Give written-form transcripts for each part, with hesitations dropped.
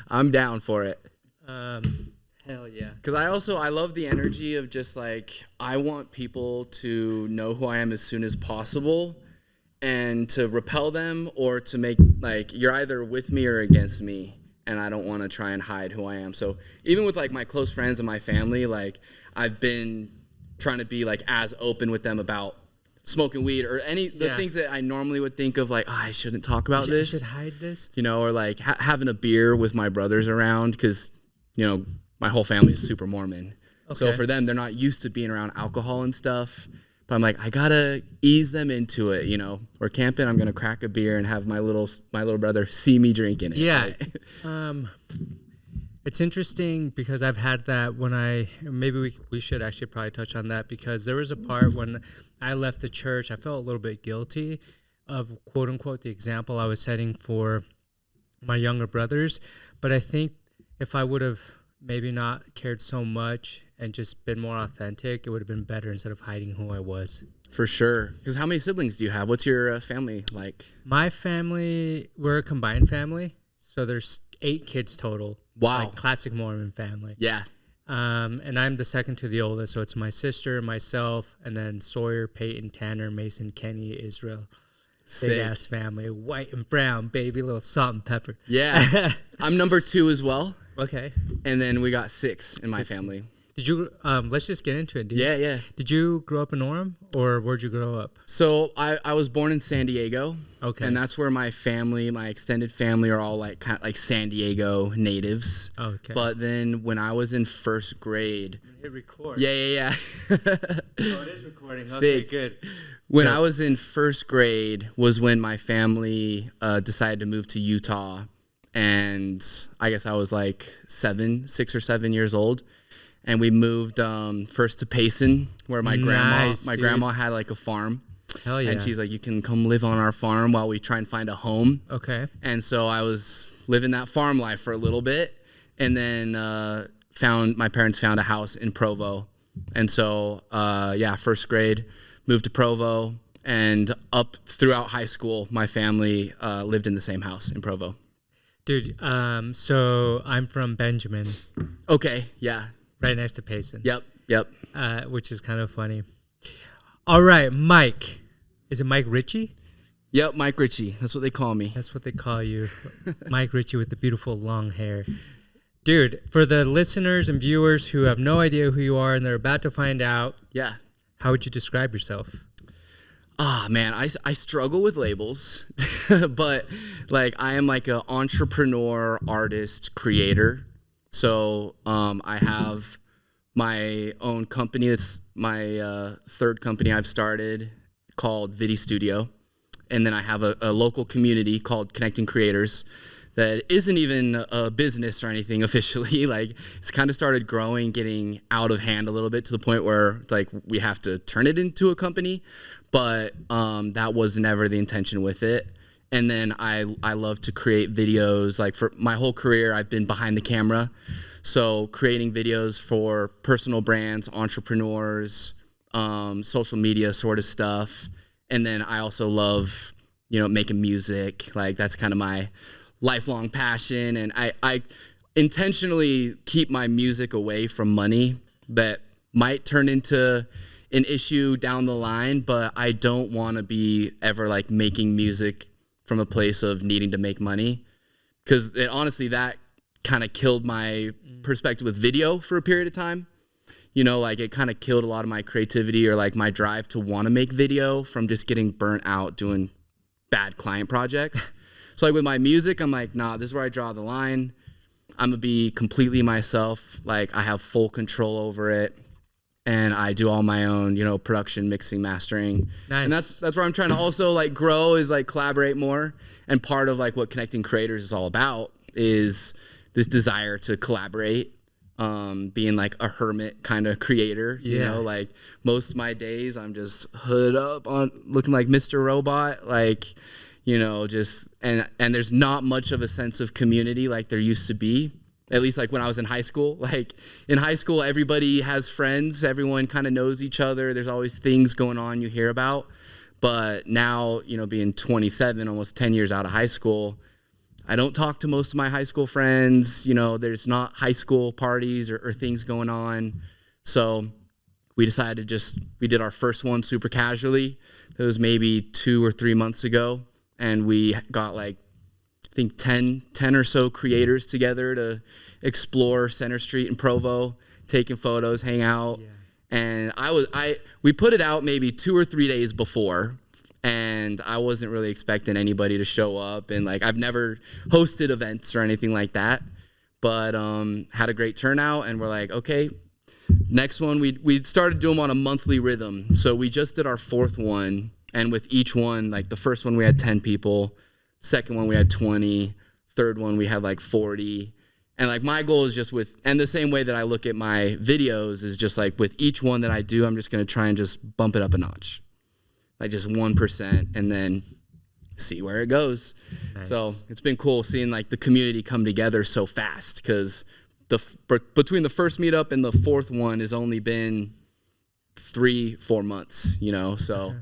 I'm down for it. Hell yeah. Because I love the energy of just like, I want people to know who I am as soon as possible and to repel them or to make, like, you're either with me or against me. And I don't want to try and hide who I am. So even with like my close friends and my family, like I've been trying to be like as open with them about smoking weed or the things that I normally would think of like, oh, I shouldn't talk about this. I should hide this. You know, or like having a beer with my brothers around because, you know, my whole family is super Mormon. Okay. So for them, they're not used to being around alcohol and stuff. But I'm like, I gotta ease them into it, you know. We're camping, I'm gonna crack a beer and have my little brother see me drinking it. Yeah. It's interesting because I've had that when maybe we should actually probably touch on that because there was a part when I left the church, I felt a little bit guilty of quote unquote the example I was setting for my younger brothers. But I think if I would have maybe not cared so much and just been more authentic, it would have been better instead of hiding who I was. For sure. Because how many siblings do you have? What's your family like? My family, we're a combined family. So there's 8 kids total. Wow. Like classic Mormon family. Yeah. And I'm the second to the oldest. So it's my sister, myself, and then Sawyer, Peyton, Tanner, Mason, Kenny, Israel. Big ass family. White and brown, baby, little salt and pepper. Yeah. I'm number 2 as well. Okay. And then we got 6 in my family. Did you, let's just get into it. Yeah. Did you grow up in Orem or where'd you grow up? So I was born in San Diego. Okay. And that's where my family, my extended family are all like kind of like San Diego natives. Okay. But then when I was in first grade. Hit record. Yeah. Oh, it is recording. Okay, good. When I was in first grade was when my family decided to move to Utah. And I guess I was like 6 or 7 years old. And we moved first to Payson, where my grandma had like a farm. Hell yeah. And she's like, you can come live on our farm while we try and find a home. Okay. And so I was living that farm life for a little bit. And then my parents found a house in Provo. And so, first grade, moved to Provo. And up throughout high school, my family lived in the same house in Provo. Dude, so I'm from Benjamin. Okay, yeah. Right next to Payson. Yep. Which is kind of funny. All right, Mike. Is it Mike Richy? Yep, Mike Richy. That's what they call me. That's what they call you. Mike Richy with the beautiful long hair. Dude, for the listeners and viewers who have no idea who you are and they're about to find out, how would you describe yourself? Man, I struggle with labels, but like I am like an entrepreneur, artist, creator. So I have my own company. It's my third company I've started called Vidi Studio. And then I have a local community called Connecting Creators that isn't even a business or anything officially. Like it's kind of started growing, getting out of hand a little bit to the point where it's like we have to turn it into a company. But that was never the intention with it. And then I love to create videos. Like for my whole career, I've been behind the camera. So creating videos for personal brands, entrepreneurs, social media sort of stuff. And then I also love, making music. Like that's kind of my lifelong passion. And I intentionally keep my music away from money that might turn into an issue down the line, but I don't want to be ever like making music from a place of needing to make money. Because honestly, that kind of killed my perspective with video for a period of time. Like it kind of killed a lot of my creativity or like my drive to want to make video from just getting burnt out doing bad client projects. So like with my music, I'm like, nah, this is where I draw the line. I'm gonna be completely myself. Like I have full control over it. And I do all my own, production, mixing, mastering. Nice. And that's where I'm trying to also like grow is like collaborate more. And part of like what Connecting Creators is all about is this desire to collaborate. Being like a hermit kind of creator, like most of my days I'm just hood up on looking like Mr. Robot, like, just, and there's not much of a sense of community like there used to be, at least like when I was in high school. Like in high school, everybody has friends, everyone kind of knows each other. There's always things going on you hear about. But now, being 27, almost 10 years out of high school, I don't talk to most of my high school friends. You know, there's not high school parties or things going on. So we decided we did our first one super casually. It was maybe 2 or 3 months ago. And we got like, I think 10 or so creators together to explore Center Street in Provo, taking photos, hang out. Yeah. And we put it out maybe 2 or 3 days before, and I wasn't really expecting anybody to show up. And like, I've never hosted events or anything like that, but had a great turnout. And we're like, okay, next one, we started doing them on a monthly rhythm. So we just did our 4th one, and with each one, like the first one we had 10 people, second one we had 20, third one we had like 40. And like my goal is and the same way that I look at my videos is just like with each one that I do, I'm just going to try and just bump it up a notch, like just 1%, and then see where it goes. Nice. So it's been cool seeing like the community come together so fast, because between the first meetup and the 4th one has only been 3-4 months, you know, so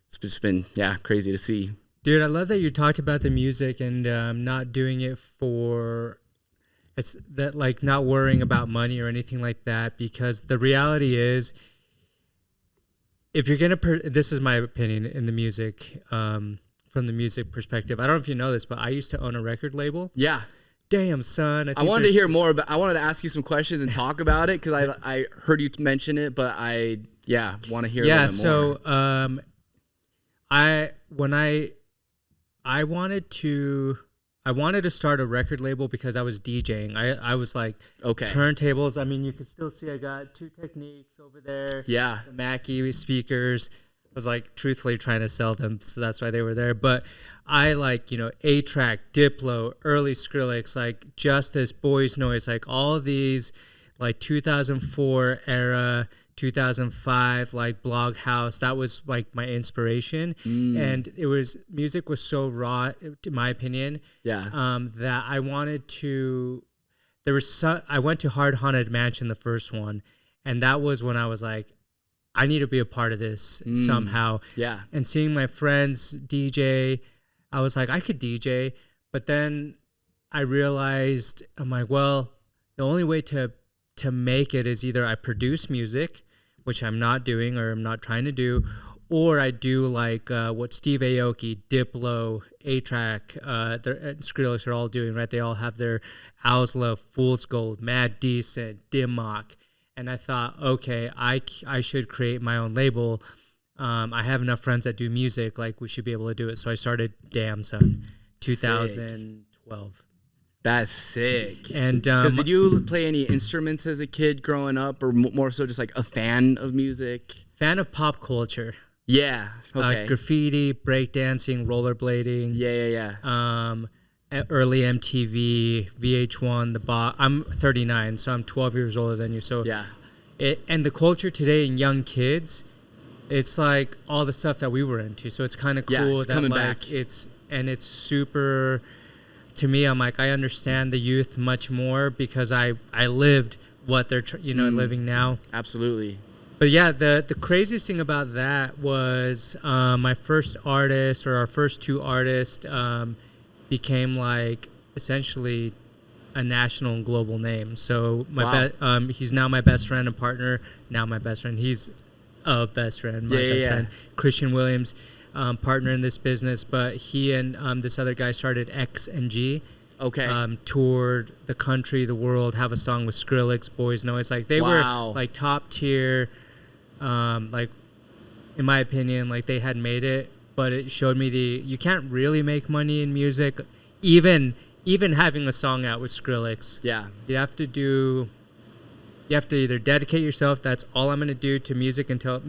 it's just been, crazy to see. Dude, I love that you talked about the music and not doing it for, it's that like not worrying about money or anything like that, because the reality is, if you're going to, this is my opinion in the music, from the music perspective. I don't know if you know this, but I used to own a record label. Yeah. Damn, son. I wanted to hear more, but I wanted to ask you some questions and talk about it, because I heard you mention it, but I want to hear a little bit more. So I wanted to start a record label because I was DJing. I was like, turntables. I mean, you can still see I got 2 Techniques over there. Yeah. The Mackie speakers. I was like truthfully trying to sell them, so that's why they were there. But I like, you know, A-Track, Diplo, early Skrillex, like Justice, Boys Noise, like all of these, like 2004 era, 2005, like Blog House. That was like my inspiration. And music was so raw, in my opinion, that I wanted to, I went to Hard Haunted Mansion, the first one, and that was when I was like, I need to be a part of this somehow. Yeah. And seeing my friends DJ, I was like, I could DJ. But then I realized, I'm like, well, the only way to make it is either I produce music, which I'm not doing or I'm not trying to do, or I do like what Steve Aoki, Diplo, A-Track, Skrillex are all doing, right? They all have their Owl's Love, Fool's Gold, Mad Decent, Dimmock. And I thought, okay, I should create my own label. I have enough friends that do music, like we should be able to do it. So I started Damn Son, 2012. That's sick. And did you play any instruments as a kid growing up, or more so just like a fan of music? Fan of pop culture. Yeah. Okay. Graffiti, breakdancing, rollerblading. Yeah. Early MTV, VH1, I'm 39, so I'm 12 years older than you. So and the culture today in young kids, it's like all the stuff that we were into. So it's kind of cool. Yeah, it's that coming like back. It's super. To me, I'm like, I understand the youth much more because I lived what they're living now. Absolutely. But yeah, the craziest thing about that was my first artist, or our first 2 artists, became like essentially a national and global name. So he's now my best friend and partner. Now my best friend. He's a best friend. My best friend, Christian Williams, partner in this business. But he and this other guy started X and G. Okay. Toured the country, the world. Have a song with Skrillex, Boys Noise. Like they were like top tier. Like in my opinion, like they had made it. But it showed me you can't really make money in music, even having a song out with Skrillex. Yeah. You have to either dedicate yourself, that's all I'm going to do to music until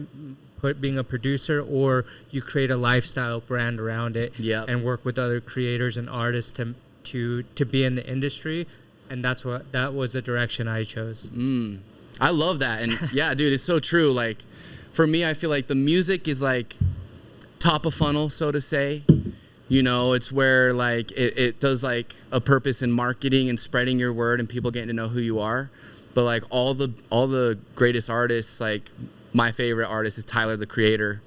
being a producer, or you create a lifestyle brand around it and work with other creators and artists to be in the industry. And that was the direction I chose. I love that. And yeah, dude, it's so true. Like for me, I feel like the music is like top of funnel, so to say. You know, it's where like it does like a purpose in marketing and spreading your word and people getting to know who you are. But like all the greatest artists, like my favorite artist is Tyler the Creator.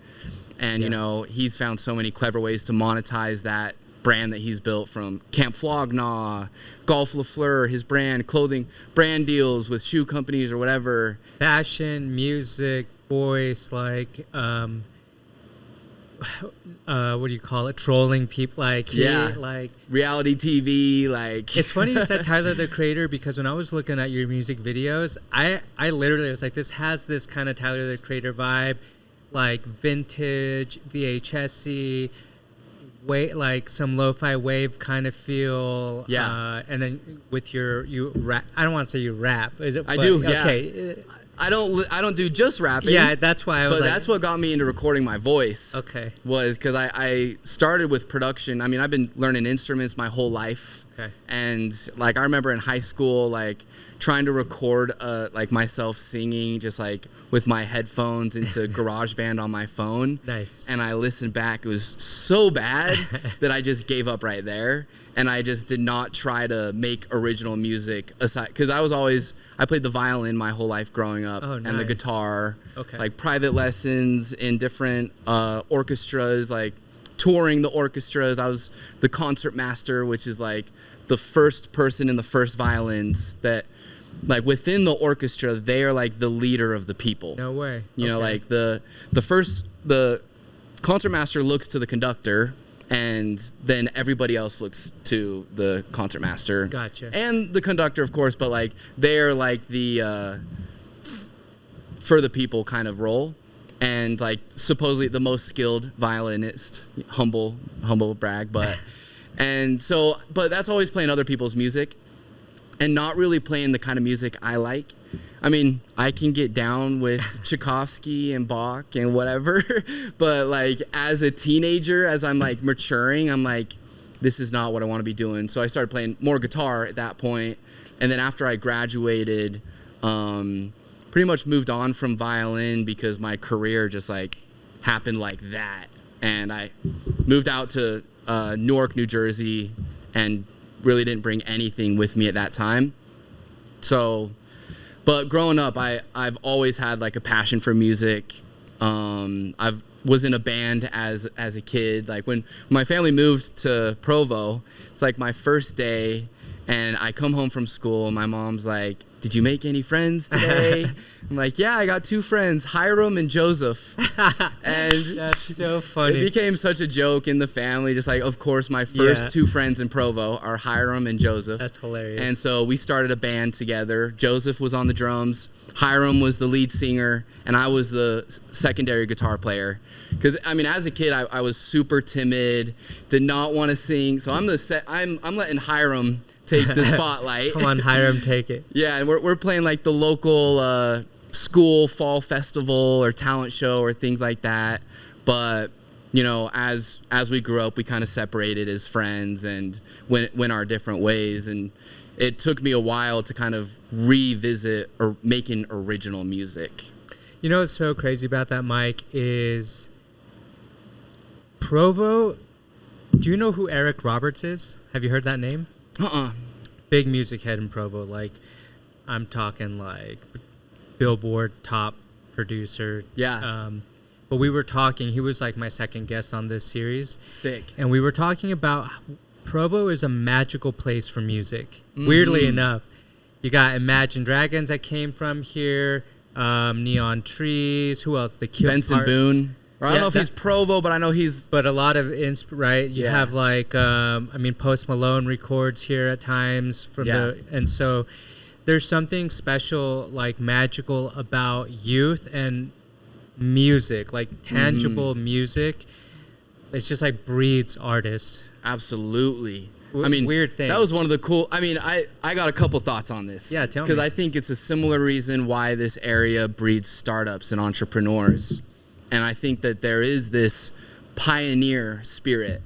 And you know, he's found so many clever ways to monetize that brand that he's built, from Camp Flognaw, Golf LaFleur, his brand, clothing, brand deals with shoe companies or whatever. Fashion, music, voice, like, what do you call it? Trolling people, like, like reality TV, like. It's funny you said Tyler the Creator, because when I was looking at your music videos, I literally was like, this has this kind of Tyler the Creator vibe, like vintage, VHS-y, like some lo-fi wave kind of feel. Yeah. And then with you rap. I don't want to say you rap. Is it? I do. Yeah. Okay. I don't do just rapping. Yeah, that's why I was. But that's what got me into recording my voice. Okay. Was because I started with production. I mean, I've been learning instruments my whole life. Okay. And like I remember in high school, like trying to record like myself singing, just like with my headphones into GarageBand on my phone. Nice. And I listened back. It was so bad that I just gave up right there. And I just did not try to make original music aside, because I played the violin my whole life growing up. Oh, nice. And the guitar. Okay. Like private lessons in different orchestras, like touring the orchestras. I was the concert master, which is like the first person in the first violins that, like within the orchestra, they are like the leader of the people. No way. You know, like the concert master looks to the conductor, and then everybody else looks to the concert master. Gotcha. And the conductor, of course, but like they're like the for the people kind of role. And like supposedly the most skilled violinist, humble brag, but but that's always playing other people's music and not really playing the kind of music I like. I mean, I can get down with Tchaikovsky and Bach and whatever, but like as a teenager, as I'm like maturing, I'm like, this is not what I want to be doing. So I started playing more guitar at that point. And then after I graduated, pretty much moved on from violin because my career just like happened like that. And I moved out to Newark, New Jersey, and really didn't bring anything with me at that time. So, but growing up, I've always had like a passion for music. I've was in a band as a kid. Like when my family moved to Provo, it's like my first day, and I come home from school, and my mom's like, did you make any friends today? I'm like, yeah, I got 2 friends, Hiram and Joseph. And that's so funny. It became such a joke in the family. Just like, of course, my first 2 friends in Provo are Hiram and Joseph. That's hilarious. And so we started a band together. Joseph was on the drums, Hiram was the lead singer, and I was the secondary guitar player. Because I mean, as a kid, I was super timid, did not want to sing. So I'm letting Hiram take the spotlight. Come on, Hiram, take it. Yeah, and we're playing like the local school fall festival or talent show or things like that. But you know, as we grew up, we kind of separated as friends and went our different ways. And it took me a while to kind of revisit or making original music. You know what's so crazy about that, Mike, is Provo. Do you know who Eric Roberts is? Have you heard that name? Big music head in Provo. Like, I'm talking like Billboard top producer. Yeah. But we were talking, he was like my second guest on this series. Sick. And we were talking about Provo is a magical place for music. Weirdly enough, you got Imagine Dragons that came from here, Neon Trees, who else? The Benson Boone. Or I don't know if he's Provo, but I know he's... But a lot of... right? You have like... I mean, Post Malone records here at times. And so there's something special, like magical about youth and music, like tangible music. It's just like breeds artists. Absolutely. I mean, weird thing. That was one of the cool... I mean, I got a couple thoughts on this. Yeah, tell me. Because I think it's a similar reason why this area breeds startups and entrepreneurs. And I think that there is this pioneer spirit,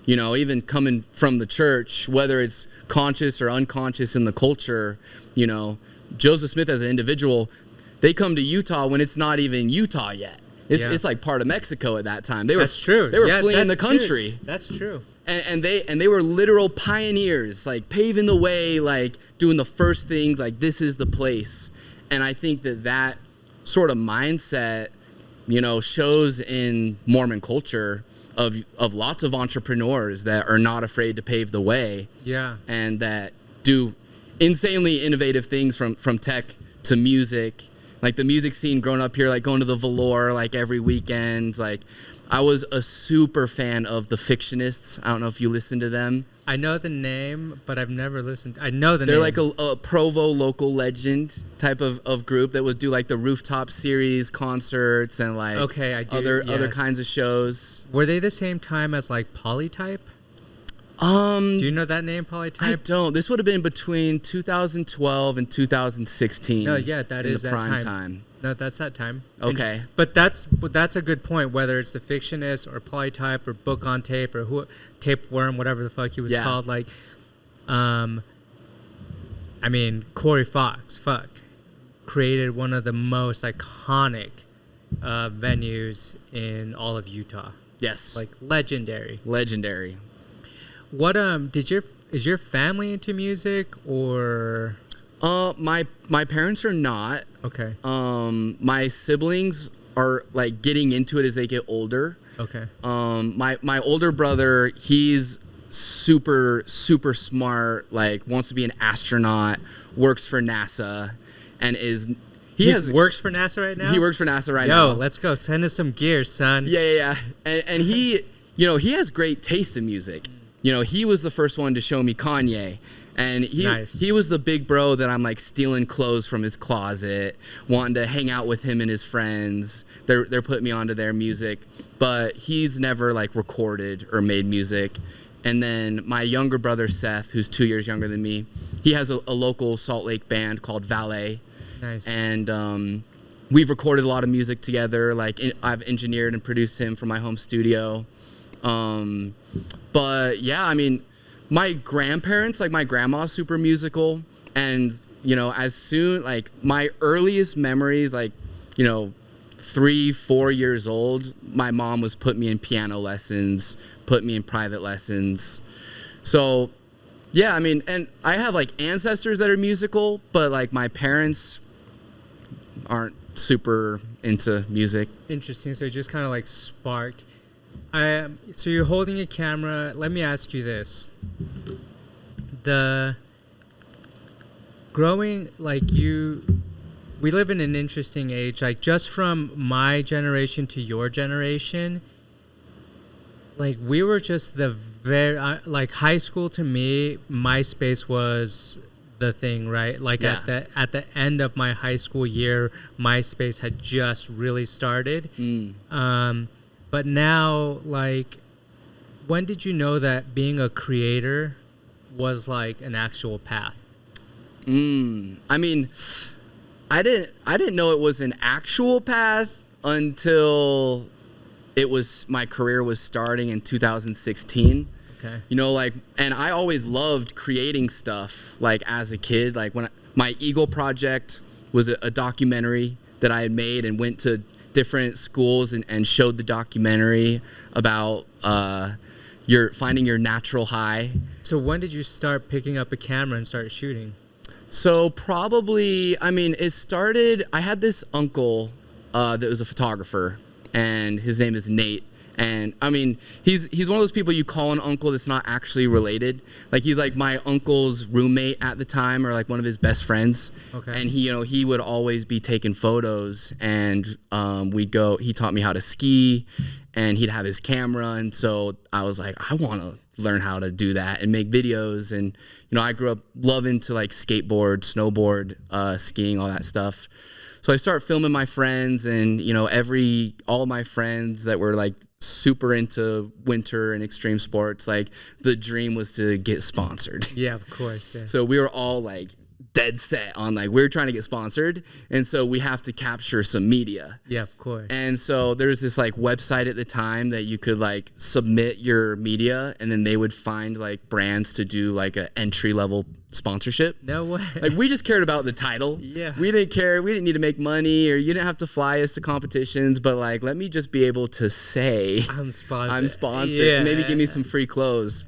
you know, even coming from the church, whether it's conscious or unconscious in the culture. You know, Joseph Smith as an individual, they come to Utah when it's not even Utah yet. It's like part of Mexico at that time. That's true. They were fleeing the country. True. That's true. And they were literal pioneers, like paving the way, like doing the first things, like this is the place. And I think that sort of mindset, you know, shows in Mormon culture of lots of entrepreneurs that are not afraid to pave the way. Yeah. And that do insanely innovative things from tech to music. Like the music scene growing up here, like going to the Velour like every weekend. Like I was a super fan of the Fictionists. I don't know if you listen to them. I know the name, but I've never listened. I know the They're name. like a Provo local legend type of group that would do like the rooftop series concerts and like other kinds of shows. Were they the same time as like Polytype? Do you know that name, Polytype? I don't. This would have been between 2012 and 2016. No, yeah, that is the that prime time. No, that's that time. Okay. But that's a good point. Whether it's the Fictionist or Polytype or Book on Tape or Tapeworm, whatever the fuck he was called, like, I mean, Corey Fox, created one of the most iconic venues in all of Utah. Yes. Like legendary. What is your family into music or? My parents are not. Okay. My siblings are like getting into it as they get older. Okay. My older brother, he's super smart, like wants to be an astronaut, works for NASA, and he works for NASA right now? He works for NASA right now. Yo, let's go. Send us some gear, son. Yeah. And he, he has great taste in music. He was the first one to show me Kanye. And he was the big bro that I'm like stealing clothes from his closet, wanting to hang out with him and his friends. They're putting me onto their music, but he's never like recorded or made music. And then my younger brother Seth, who's 2 years younger than me, he has a local Salt Lake band called Valet. Nice. And we've recorded a lot of music together. Like I've engineered and produced him for my home studio. But yeah, I mean, my grandparents, like my grandma's super musical, and as soon like my earliest memories, like 3-4 years old, my mom was putting me in piano lessons, put me in private lessons. So yeah, I mean, and I have like ancestors that are musical, but like my parents aren't super into music. Interesting. So it just kind of like sparked. So you're holding a camera. Let me ask you this. We live in an interesting age, like just from my generation to your generation, like we were just the very, like high school to me, MySpace was the thing, right? Like at the end of my high school year, MySpace had just really started. But now, like, when did you know that being a creator was like an actual path? I mean, I didn't know it was an actual path until my career was starting in 2016. Okay. Like, and I always loved creating stuff, like as a kid. Like my Eagle project was a documentary that I had made and went to different schools and showed the documentary about finding your natural high. So when did you start picking up a camera and start shooting? So probably, I mean, it started, I had this uncle that was a photographer, and his name is Nate. And I mean, he's one of those people you call an uncle that's not actually related. Like he's like my uncle's roommate at the time, or like one of his best friends. Okay. And he would always be taking photos, and he taught me how to ski, and he'd have his camera. And so I was like, I want to learn how to do that and make videos. And, I grew up loving to like skateboard, snowboard, skiing, all that stuff. So I start filming my friends, and all my friends that were like super into winter and extreme sports, like the dream was to get sponsored. Yeah, of course. Yeah. So we were all like dead set on like we're trying to get sponsored, and so we have to capture some media. Yeah, of course. And so there's this like website at the time that you could like submit your media, and then they would find like brands to do like an entry level sponsorship. No way. Like we just cared about the title. Yeah. We didn't care. We didn't need to make money, or you didn't have to fly us to competitions, but like let me just be able to say I'm sponsored. And maybe give me some free clothes.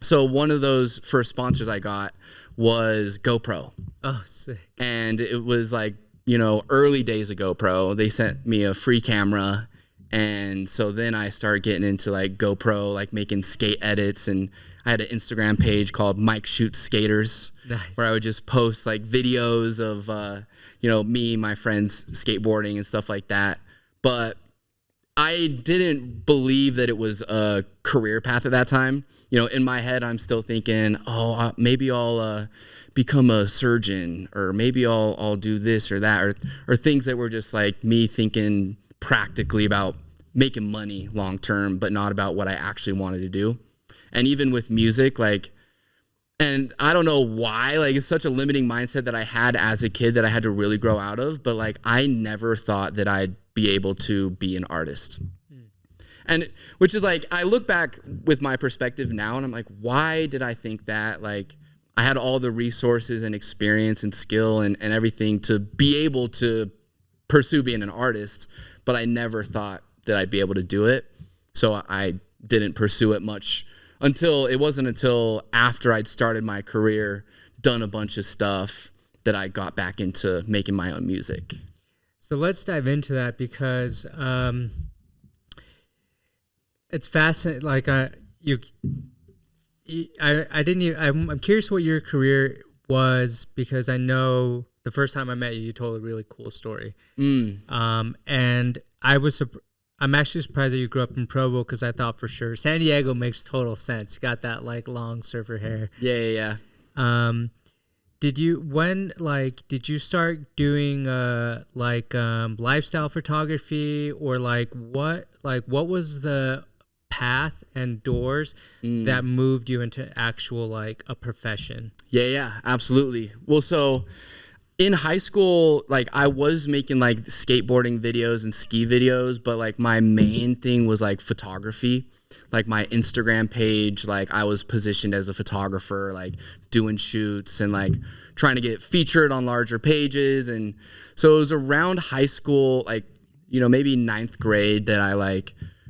So one of those first sponsors I got was GoPro. Oh, sick. And it was like, early days of GoPro. They sent me a free camera, And so then I started getting into like GoPro, like making skate edits, and I had an Instagram page called Mike Shoots Skaters, where I would just post like videos of, me, my friends skateboarding and stuff like that. But I didn't believe that it was a career path at that time. In my head, I'm still thinking, maybe I'll become a surgeon, or maybe I'll do this or that, or things that were just like me thinking practically about making money long term, but not about what I actually wanted to do. And even with music, and I don't know why, it's such a limiting mindset that I had as a kid that I had to really grow out of, but I never thought that I'd be able to be an artist. And which is I look back with my perspective now and I'm like, why did I think that? I had all the resources and experience and skill and everything to be able to pursue being an artist, but I never thought that I'd be able to do it. So I didn't pursue it much until after I'd started my career, done a bunch of stuff, that I got back into making my own music. So let's dive into that, because it's fascinating. I'm curious what your career was, because I know the first time I met you, you told a really cool story. And I'm actually surprised that you grew up in Provo, because I thought for sure San Diego makes total sense. You got that long surfer hair. Yeah. Did you start doing lifestyle photography, or what was the path and doors that moved you into actual a profession? Yeah, absolutely. Well, so in high school, I was making skateboarding videos and ski videos, but my main thing was photography. My Instagram page, I was positioned as a photographer, doing shoots and trying to get featured on larger pages. And so it was around high school, maybe 9th grade, that I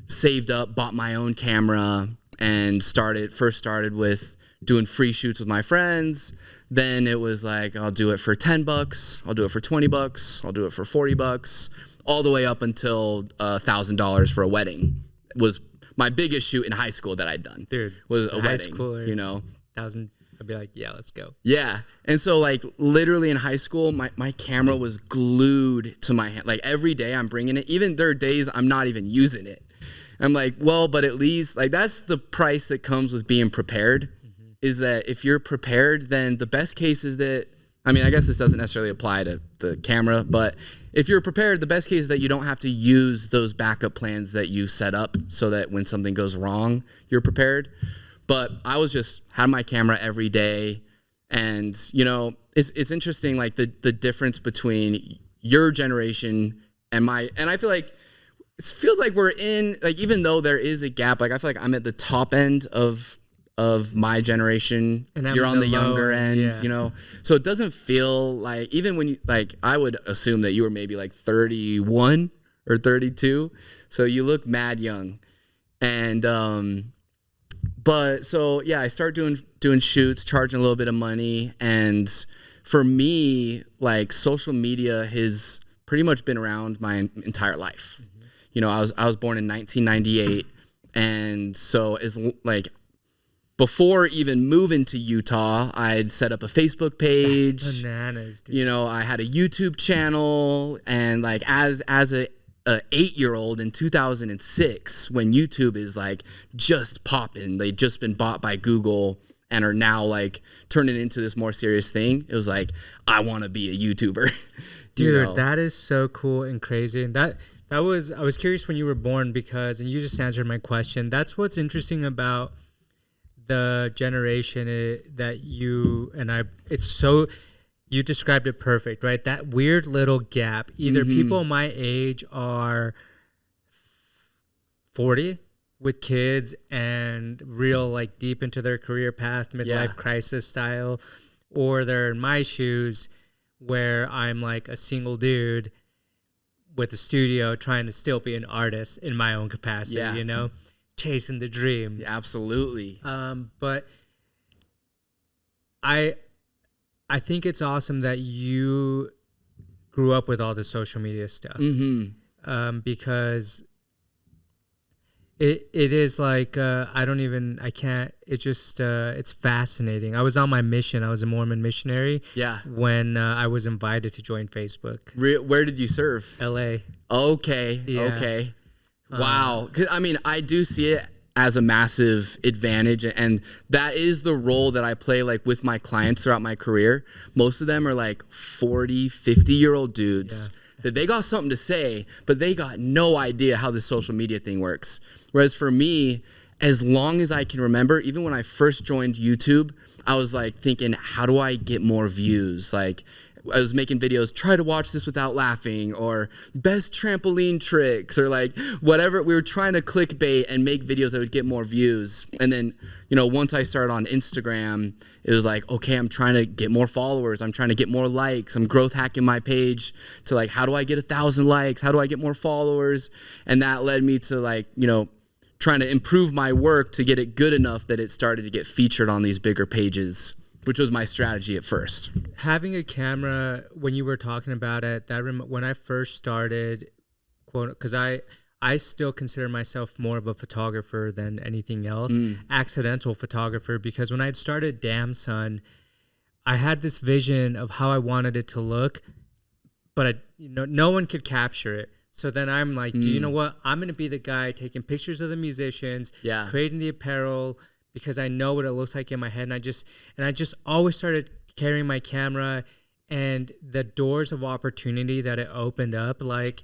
saved up, bought my own camera, and first started with doing free shoots with my friends. Then it was I'll do it for $10, I'll do it for $20, I'll do it for $40, all the way up until $1,000 for a wedding was my biggest shoot in high school that I'd done. Dude, was a high wedding, schooler, 1,000, I'd be yeah, let's go. Yeah. And so literally in high school, my camera was glued to my hand. Every day I'm bringing it. Even there are days I'm not even using it. I'm well, but at least that's the price that comes with being prepared, is that if you're prepared, then the best case is that, I guess this doesn't necessarily apply to the camera, but if you're prepared, the best case is that you don't have to use those backup plans that you set up, so that when something goes wrong, you're prepared. But I was just had my camera every day, and it's interesting, the difference between your generation and I feel it feels we're in, even though there is a gap, I feel I'm at the top end of my generation, and you're on the younger end, so it doesn't feel even when you I would assume that you were maybe 31 or 32, so you look mad young. And but so yeah, I started doing shoots, charging a little bit of money. And for me, social media has pretty much been around my entire life. I was born in 1998, and so before even moving to Utah, I'd set up a Facebook page. That's bananas, dude. I had a YouTube channel, and as a 8-year-old in 2006, when YouTube is just popping, they'd just been bought by Google and are now turning into this more serious thing. It was I want to be a YouTuber. Dude, that is so cool and crazy. And I was curious when you were born, because, and you just answered my question. That's what's interesting about the generation that you and I, you described it perfect, right? That weird little gap. Either people my age are 40 with kids and real deep into their career path, midlife crisis style, or they're in my shoes where I'm a single dude with a studio trying to still be an artist in my own capacity, chasing the dream. Yeah, absolutely. But I think it's awesome that you grew up with all the social media stuff, because It is like I can't. It's just it's fascinating. I was on my mission. I was a Mormon missionary. Yeah. When I was invited to join Facebook. Where did you serve? L.A. Okay. Yeah. Okay. Wow. 'Cause, I mean, I do see it as a massive advantage, and that is the role that I play like with my clients throughout my career. Most of them are like 40, 50-year-old dudes that they got something to say, but they got no idea how the social media thing works. Whereas for me, as long as I can remember, even when I first joined YouTube, I was like thinking, how do I get more views? Like, I was making videos, try to watch this without laughing, or best trampoline tricks, or like whatever. We were trying to clickbait and make videos that would get more views. And then, you know, once I started on Instagram, it was like, okay, I'm trying to get more followers. I'm trying to get more likes. I'm growth hacking my page to like, how do I get 1,000 likes? How do I get more followers? And that led me to like, you know, trying to improve my work to get it good enough that it started to get featured on these bigger pages, which was my strategy at first. Having a camera, when you were talking about it, when I first started, because I still consider myself more of a photographer than anything else, accidental photographer, because when I had started Damn Son, I had this vision of how I wanted it to look, but no one could capture it. So then I'm like, do you know what? I'm going to be the guy taking pictures of the musicians, creating the apparel, because I know what it looks like in my head. And I just always started carrying my camera, and the doors of opportunity that it opened up, like,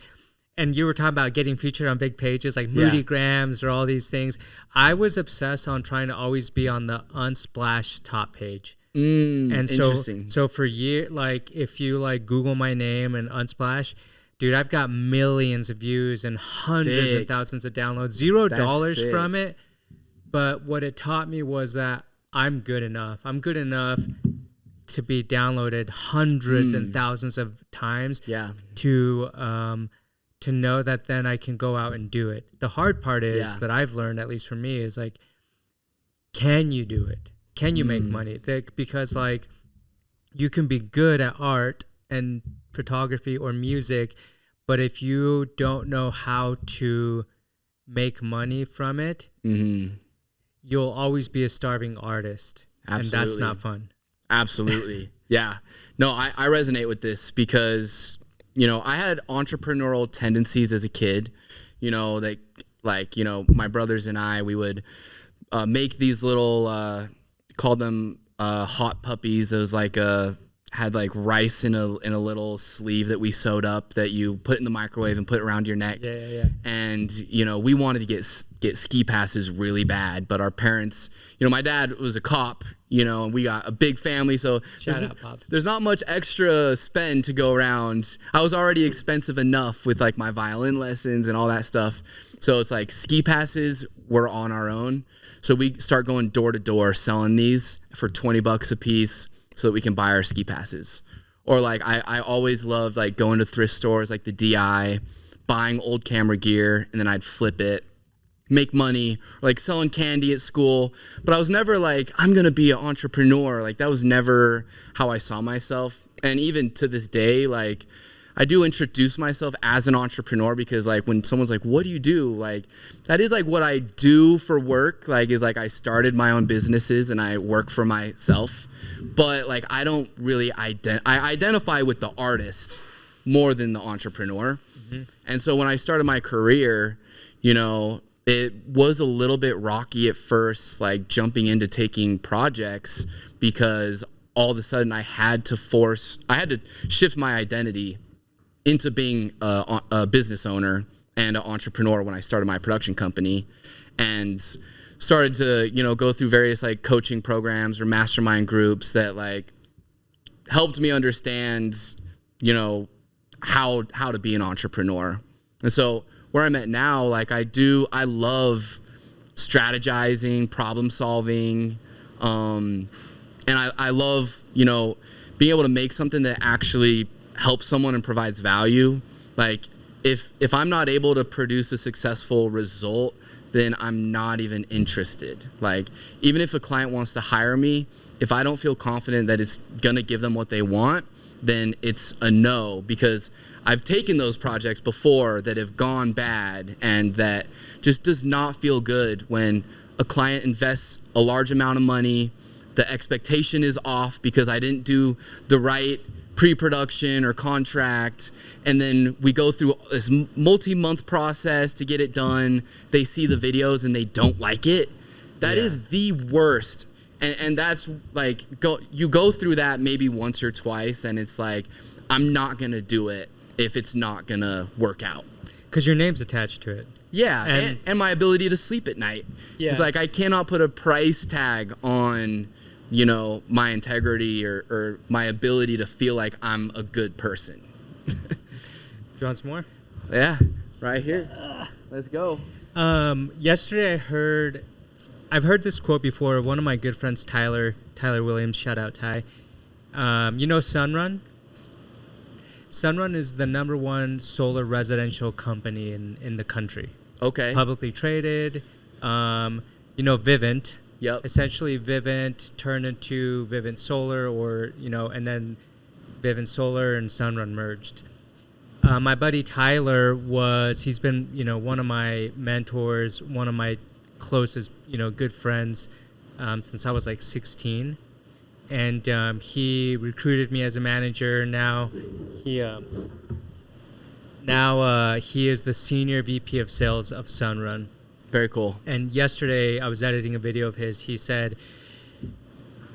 and you were talking about getting featured on big pages like Moody Grams or all these things. I was obsessed on trying to always be on the Unsplash top page. And so for years, like if you like Google my name and Unsplash, dude, I've got millions of views and hundreds of thousands of downloads, $0 from it. But what it taught me was that I'm good enough. I'm good enough to be downloaded hundreds and thousands of times to know that then I can go out and do it. The hard part is that I've learned, at least for me, is like, can you do it? Can you make money? Because like you can be good at art and photography or music, but if you don't know how to make money from it, you'll always be a starving artist. Absolutely. And that's not fun. Absolutely. Yeah. No, I resonate with this because, you know, I had entrepreneurial tendencies as a kid, you know, that like, you know, my brothers and I, we would make these little, called them hot puppies. It was like had like rice in a little sleeve that we sewed up that you put in the microwave and put around your neck. And you know, we wanted to get ski passes really bad, but our parents, you know, my dad was a cop, you know, and we got a big family, so there's not much extra spend to go around. I was already expensive enough with like my violin lessons and all that stuff, so it's like ski passes were on our own. So we start going door to door selling these for $20 a piece so that we can buy our ski passes. Or like I always loved like going to thrift stores like the DI, buying old camera gear, and then I'd flip it, make money, or like selling candy at school. But I was never like, I'm gonna be an entrepreneur. Like that was never how I saw myself. And even to this day, like I do introduce myself as an entrepreneur because like when someone's like, what do you do? Like that is like what I do for work. Like is like I started my own businesses and I work for myself. But like I don't really I identify with the artist more than the entrepreneur. And so when I started my career, you know, it was a little bit rocky at first, like jumping into taking projects because all of a sudden I had to shift my identity into being a business owner and an entrepreneur when I started my production company, and started to, you know, go through various like coaching programs or mastermind groups that like helped me understand, you know, how to be an entrepreneur. And so where I'm at now, like I love strategizing, problem solving, and I love, you know, being able to make something that actually helps someone and provides value. Like if I'm not able to produce a successful result then I'm not even interested. Like, even if a client wants to hire me, if I don't feel confident that it's gonna give them what they want, then it's a no, because I've taken those projects before that have gone bad, and that just does not feel good when a client invests a large amount of money, the expectation is off because I didn't do the right pre-production or contract, and then we go through this multi-month process to get it done. They see the videos and they don't like it. That is the worst. And that's like, you go through that maybe once or twice, and it's like, I'm not gonna do it if it's not gonna work out. Because your name's attached to it. Yeah, and my ability to sleep at night. Yeah. It's like, I cannot put a price tag on, you know, my integrity or my ability to feel like I'm a good person. Do you want some more? Yeah, right here. Let's go. Yesterday I've heard this quote before. One of my good friends, Tyler Williams, shout out Ty. You know Sunrun? Sunrun is the #1 solar residential company in the country. Okay. Publicly traded. You know Vivint. Yep. Essentially, Vivint turned into Vivint Solar, or, you know, and then Vivint Solar and Sunrun merged. My buddy Tyler he's been, you know, one of my mentors, one of my closest, you know, good friends since I was like 16. And he recruited me as a manager. Now he is the senior VP of sales of Sunrun. Very cool. And yesterday I was editing a video of his. He said,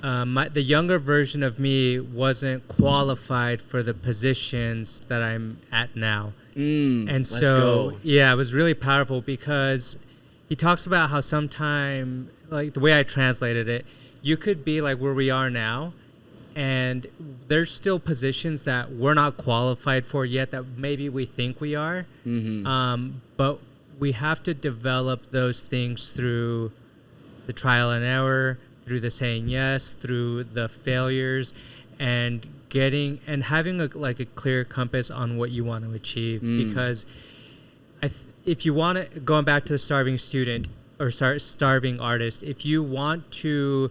the younger version of me wasn't qualified for the positions that I'm at now. And so, yeah, it was really powerful, because he talks about how sometime, like the way I translated it, you could be like where we are now, and there's still positions that we're not qualified for yet that maybe we think we are. But we have to develop those things through the trial and error, through the saying yes, through the failures, and having a clear compass on what you want to achieve. Because if you want to, going back to the starving student or starving artist, if you want to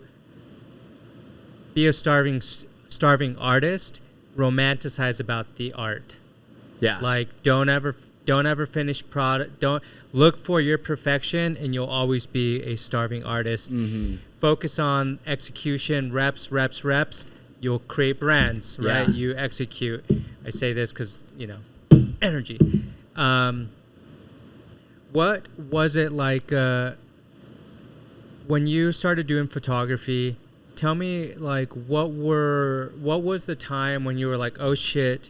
be a starving artist, romanticize about the art. Yeah. Like, don't ever finish product. Don't look for your perfection, and you'll always be a starving artist. Focus on execution, reps. You'll create brands, right? Yeah. You execute. I say this because, you know, energy. What was it like when you started doing photography? Tell me, like, what was the time when you were like, oh shit,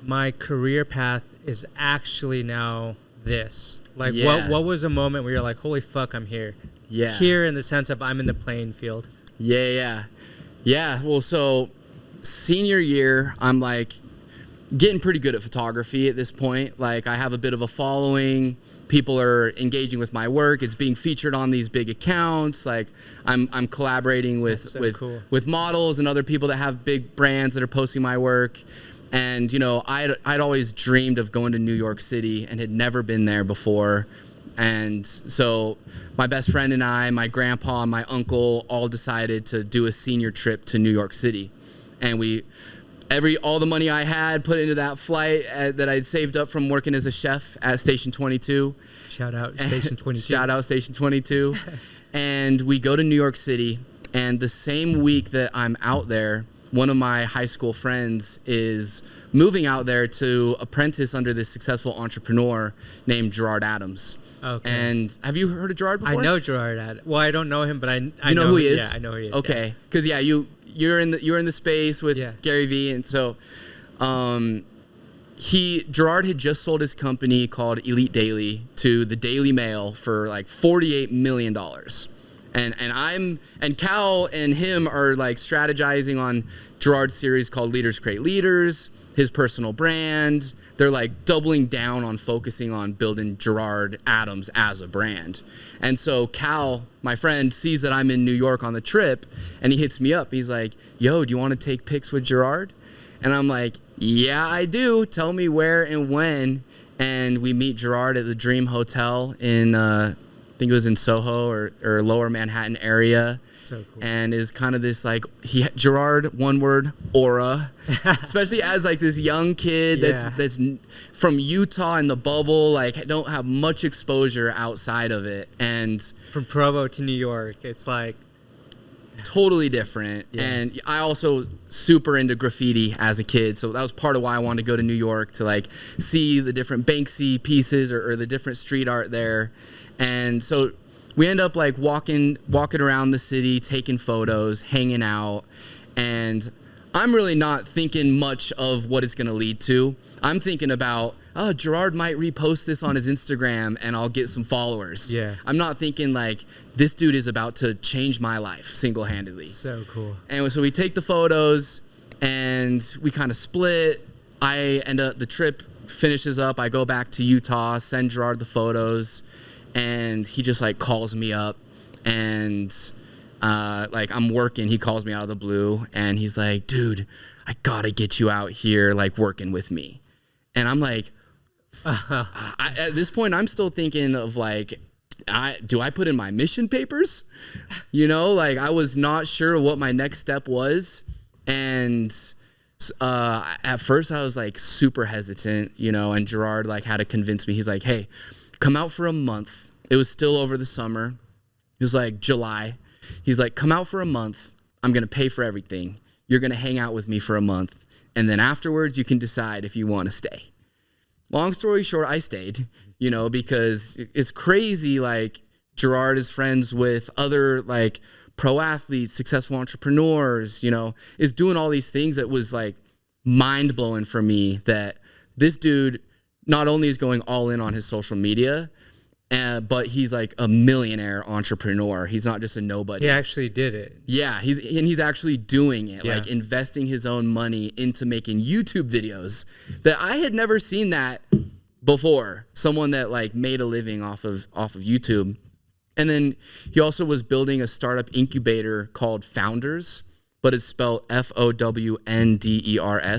my career path is actually now this? Like, what was a moment where you're like, holy fuck, I'm here? Yeah. Here in the sense of I'm in the playing field. Yeah. Well, so senior year, I'm like getting pretty good at photography at this point. Like, I have a bit of a following. People are engaging with my work. It's being featured on these big accounts. Like, I'm collaborating with models and other people that have big brands that are posting my work. And, you know, I'd always dreamed of going to New York City and had never been there before. And so my best friend and I, my grandpa and my uncle all decided to do a senior trip to New York City. And all the money I had put into that flight that I'd saved up from working as a chef at Station 22. Shout out Station 22. Shout out Station 22. And we go to New York City, and the same week that I'm out there, one of my high school friends is moving out there to apprentice under this successful entrepreneur named Gerard Adams. Okay. And have you heard of Gerard before? I know Gerard Adams. Well, I don't know him, but I know who he is. Yeah, I know who he is. Okay, because you're in the space with Gary Vee, and so Gerard had just sold his company called Elite Daily to the Daily Mail for like $48 million. And Cal and him are like strategizing on Gerard's series called Leaders Create Leaders, his personal brand. They're like doubling down on focusing on building Gerard Adams as a brand. And so Cal, my friend, sees that I'm in New York on the trip, and he hits me up. He's like, yo, do you want to take pics with Gerard? And I'm like, yeah, I do. Tell me where and when. And we meet Gerard at the Dream Hotel in think it was in Soho or Lower Manhattan area. So cool. And is kind of this like Gerard, one word, aura, especially as like this young kid that's from Utah in the bubble, like don't have much exposure outside of it, and from Provo to New York, it's like totally different. And I also super into graffiti as a kid, so that was part of why I wanted to go to New York to like see the different Banksy pieces or the different street art there. And so we end up like walking around the city, taking photos, hanging out, and I'm really not thinking much of what it's gonna lead to. I'm thinking about, oh, Gerard might repost this on his Instagram and I'll get some followers. Yeah. I'm not thinking like this dude is about to change my life single-handedly. So cool. And so we take the photos and we kind of split. The trip finishes up. I go back to Utah, send Gerard the photos, and he just like calls me up and like I'm working. He calls me out of the blue and he's like, dude, I gotta get you out here like working with me. And I'm like, at this point, I'm still thinking of like, do I put in my mission papers? You know, like I was not sure what my next step was. And at first I was like super hesitant, you know, and Gerard like had to convince me. He's like, hey, come out for a month. It was still over the summer. It was like July. He's like, come out for a month. I'm going to pay for everything. You're going to hang out with me for a month. And then afterwards you can decide if you want to stay. Long story short, I stayed, you know, because it's crazy. Like Gerard is friends with other like pro athletes, successful entrepreneurs, you know, is doing all these things that was like mind blowing for me that this dude not only is going all in on his social media, but he's like a millionaire entrepreneur. He's not just a nobody. He actually did it. Yeah, he's actually doing it, Yeah. like investing his own money into making YouTube videos that I had never seen that before. Someone that like made a living off of YouTube. And then he also was building a startup incubator called Founders, but it's spelled FOWNDERS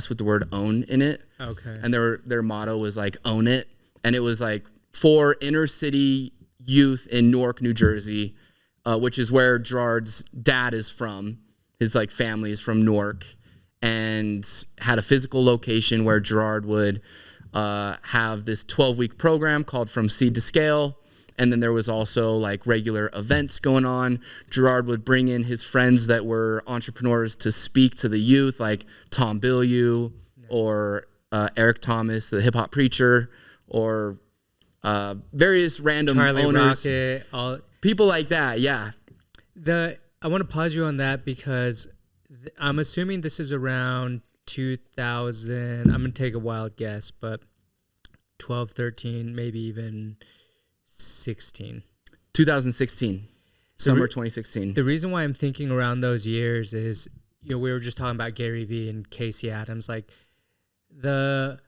with the word own in it. Okay. And their motto was like own it. And it was like for inner city youth in Newark, New Jersey, which is where Gerard's dad is from. His like family is from Newark, and had a physical location where Gerard would have this 12-week program called From Seed to Scale. And then there was also like regular events going on. Gerard would bring in his friends that were entrepreneurs to speak to the youth, like Tom Bilyeu or Eric Thomas, the hip hop preacher, or various random Charlie owners, Rocket, people like that. Yeah. I want to pause you on that because I'm assuming this is around 2000. I'm going to take a wild guess, but 12, 13, maybe even 16. 2016. Summer 2016. The reason why I'm thinking around those years is, you know, we were just talking about Gary Vee and Casey Adams. Like the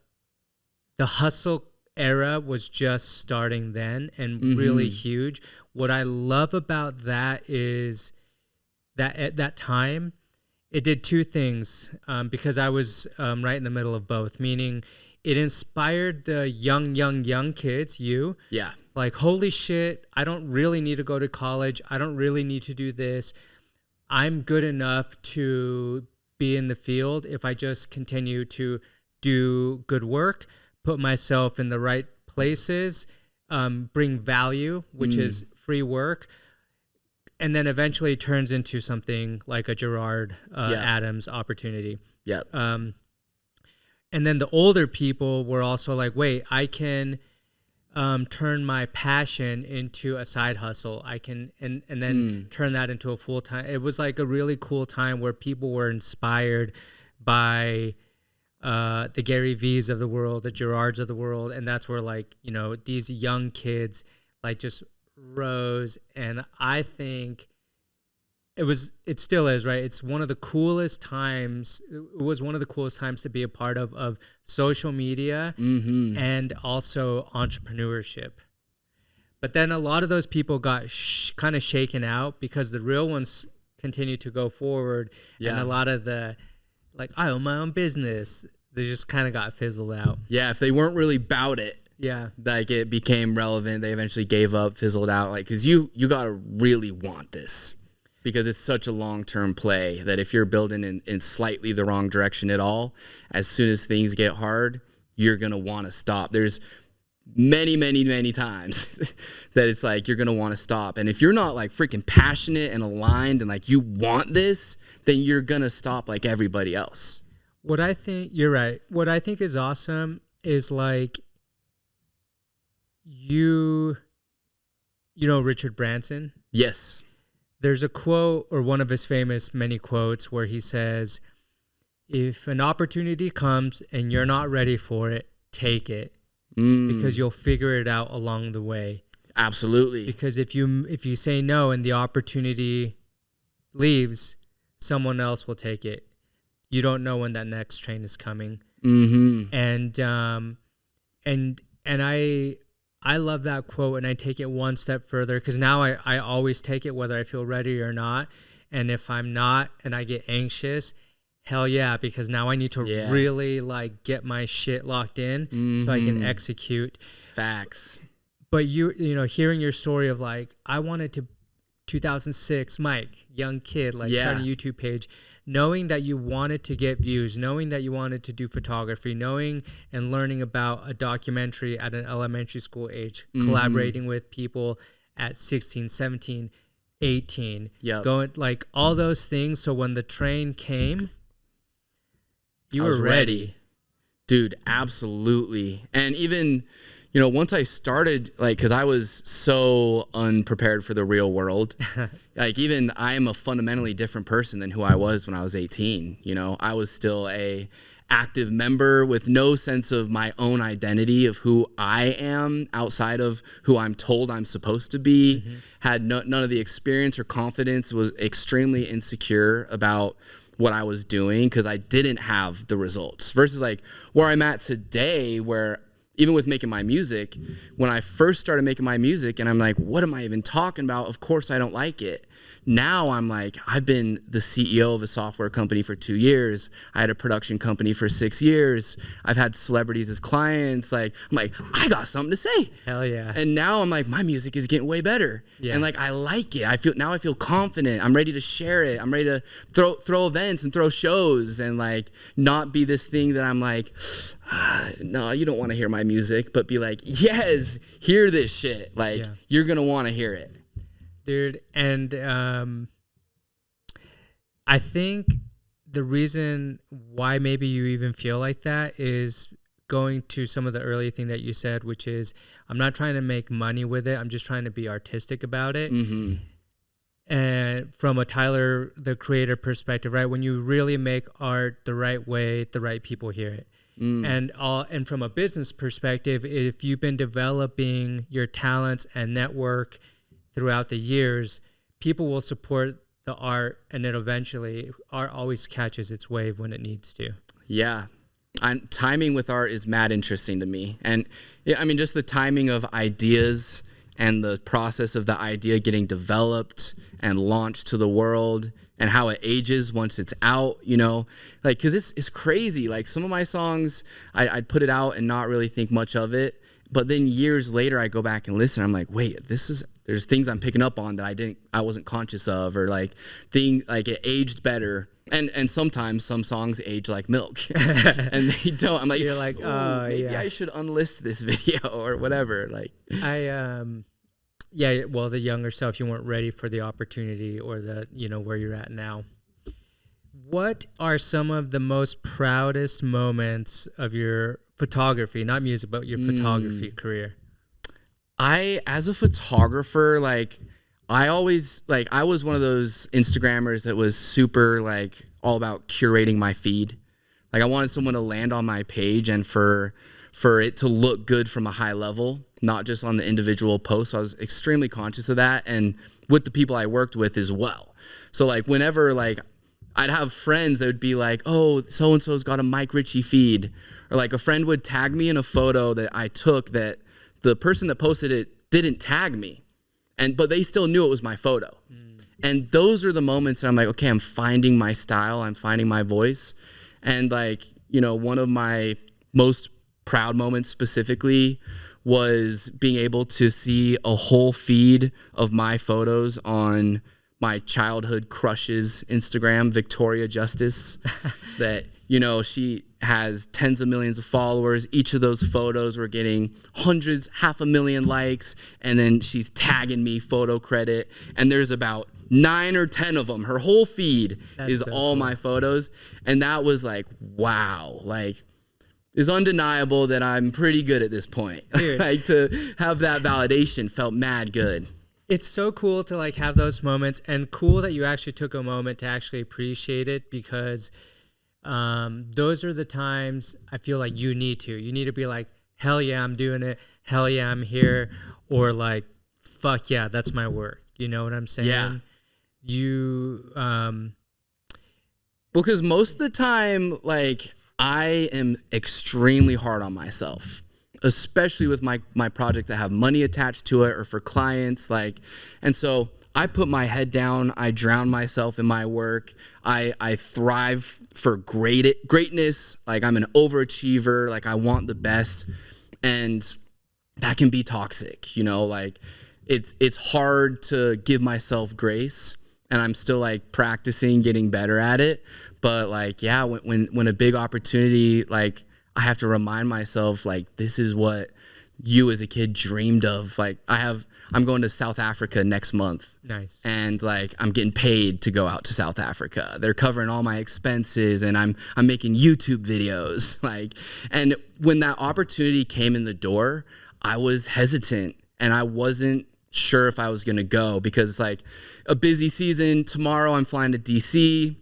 hustle era was just starting then and really huge. What I love about that is that at that time, it did two things because I was right in the middle of both, meaning it inspired the young kids, Yeah. like, holy shit, I don't really need to go to college. I don't really need to do this. I'm good enough to be in the field if I just continue to do good work, put myself in the right places, bring value, which is free work, and then eventually turns into something like a Gerard Adams opportunity. Yeah. And then the older people were also like, wait, I can turn my passion into a side hustle. I can, and then turn that into a full-time. It was like a really cool time where people were inspired by the Gary V's of the world, the Gerards of the world. And that's where, like, you know, these young kids like just rose. And I think it still is, right? It's one of the coolest times. It was one of the coolest times to be a part of social media and also entrepreneurship. But then a lot of those people got kind of shaken out because the real ones continued to go forward. Yeah. And a lot of the, like, I own my own business, they just kind of got fizzled out. Yeah, if they weren't really about it, Yeah. Like it became relevant. They eventually gave up, fizzled out. Like, cause you got to really want this because it's such a long-term play that if you're building in slightly the wrong direction at all, as soon as things get hard, you're going to want to stop. There's many times that it's like, you're going to want to stop. And if you're not like freaking passionate and aligned and like you want this, then you're going to stop like everybody else. What I think, you're right. What I think is awesome is like, you know Richard Branson? Yes. There's a quote, or one of his famous many quotes, where he says, if an opportunity comes and you're not ready for it, take it, because you'll figure it out along the way. Absolutely. Because if you say no and the opportunity leaves, someone else will take it. You don't know when that next train is coming. Mm-hmm. And I love that quote, and I take it one step further, because now I always take it whether I feel ready or not. And if I'm not and I get anxious, hell yeah, because now I need to really like get my shit locked in so I can execute. Facts. But you know, hearing your story of like, I wanted to 2006, Mike, young kid, like starting a YouTube page, knowing that you wanted to get views, knowing that you wanted to do photography, knowing and learning about a documentary at an elementary school age, collaborating with people at 16, 17, 18, going like all those things. So when the train came, you were ready. Dude, absolutely. And even, you know, once I started, like, because I was so unprepared for the real world, like, even I am a fundamentally different person than who I was when I was 18. You know, I was still a active member with no sense of my own identity of who I am outside of who I'm told I'm supposed to be, had none of the experience or confidence, was extremely insecure about what I was doing because I didn't have the results, versus like where I'm at today, where even with making my music, when I first started making my music and I'm like, what am I even talking about? Of course I don't like it. Now I'm like, I've been the CEO of a software company for 2 years. I had a production company for 6 years. I've had celebrities as clients. Like, I'm like, I got something to say. Hell yeah. And now I'm like, my music is getting way better. Yeah. And like, I like it. I feel confident. I'm ready to share it. I'm ready to throw events and throw shows and like not be this thing that I'm like, no, you don't want to hear my music, but be like, yes, hear this shit. Like, you're going to want to hear it. Dude, and I think the reason why maybe you even feel like that is going to some of the early thing that you said, which is, I'm not trying to make money with it. I'm just trying to be artistic about it. And from a Tyler, the creator perspective, right? When you really make art the right way, the right people hear it. And from a business perspective, if you've been developing your talents and network throughout the years, people will support the art, and then eventually art always catches its wave when it needs to. Yeah. Timing with art is mad interesting to me. And yeah, I mean, just the timing of ideas and the process of the idea getting developed and launched to the world and how it ages once it's out, you know, like, cause it's crazy. Like some of my songs, I'd put it out and not really think much of it. But then years later, I go back and listen. I'm like, wait, there's things I'm picking up on that I wasn't conscious of, or like it aged better. And sometimes some songs age like milk and they don't. I'm like, you're like, oh, maybe I should unlist this video or whatever. Like well, the younger self, you weren't ready for the opportunity or the, you know, where you're at now. What are some of the most proudest moments of your photography, not music, but your photography career? As a photographer, like, I was one of those Instagrammers that was super like all about curating my feed. Like I wanted someone to land on my page and for it to look good from a high level, not just on the individual post. So I was extremely conscious of that, and with the people I worked with as well. So like whenever like I'd have friends that would be like, oh, so-and-so's got a Mike Richy feed, or like a friend would tag me in a photo that I took that the person that posted it didn't tag me. But they still knew it was my photo. And those are the moments that I'm like, okay, I'm finding my style. I'm finding my voice. And like, you know, one of my most proud moments specifically was being able to see a whole feed of my photos on my childhood crush's Instagram, Victoria Justice, that, you know, she has tens of millions of followers. Each of those photos were getting hundreds, 500,000 likes. And then she's tagging me photo credit. And there's about 9 or 10 of them. Her whole feed is so all cool. My photos. And that was like, wow, like, it's undeniable that I'm pretty good at this point. Like, to have that validation felt mad good. It's so cool to like have those moments, and cool that you actually took a moment to actually appreciate it, because those are the times I feel like you need to be like, hell yeah, I'm doing it. Hell yeah, I'm here. Or like, fuck yeah, that's my work. You know what I'm saying? Yeah. Well, because most of the time, like, I am extremely hard on myself, especially with my project that have money attached to it or for clients. Like, and so I put my head down. I drown myself in my work. I thrive for greatness. Like, I'm an overachiever. Like, I want the best, and that can be toxic. You know, like it's hard to give myself grace. And I'm still like practicing getting better at it. But like, yeah, when a big opportunity, like, I have to remind myself, like, this is what you as a kid dreamed of. Like, I'm going to South Africa next month. Nice. And like, I'm getting paid to go out to South Africa. They're covering all my expenses, and I'm making YouTube videos. Like, and when that opportunity came in the door, I was hesitant, and I wasn't sure if I was going to go, because it's like a busy season. Tomorrow I'm flying to DC,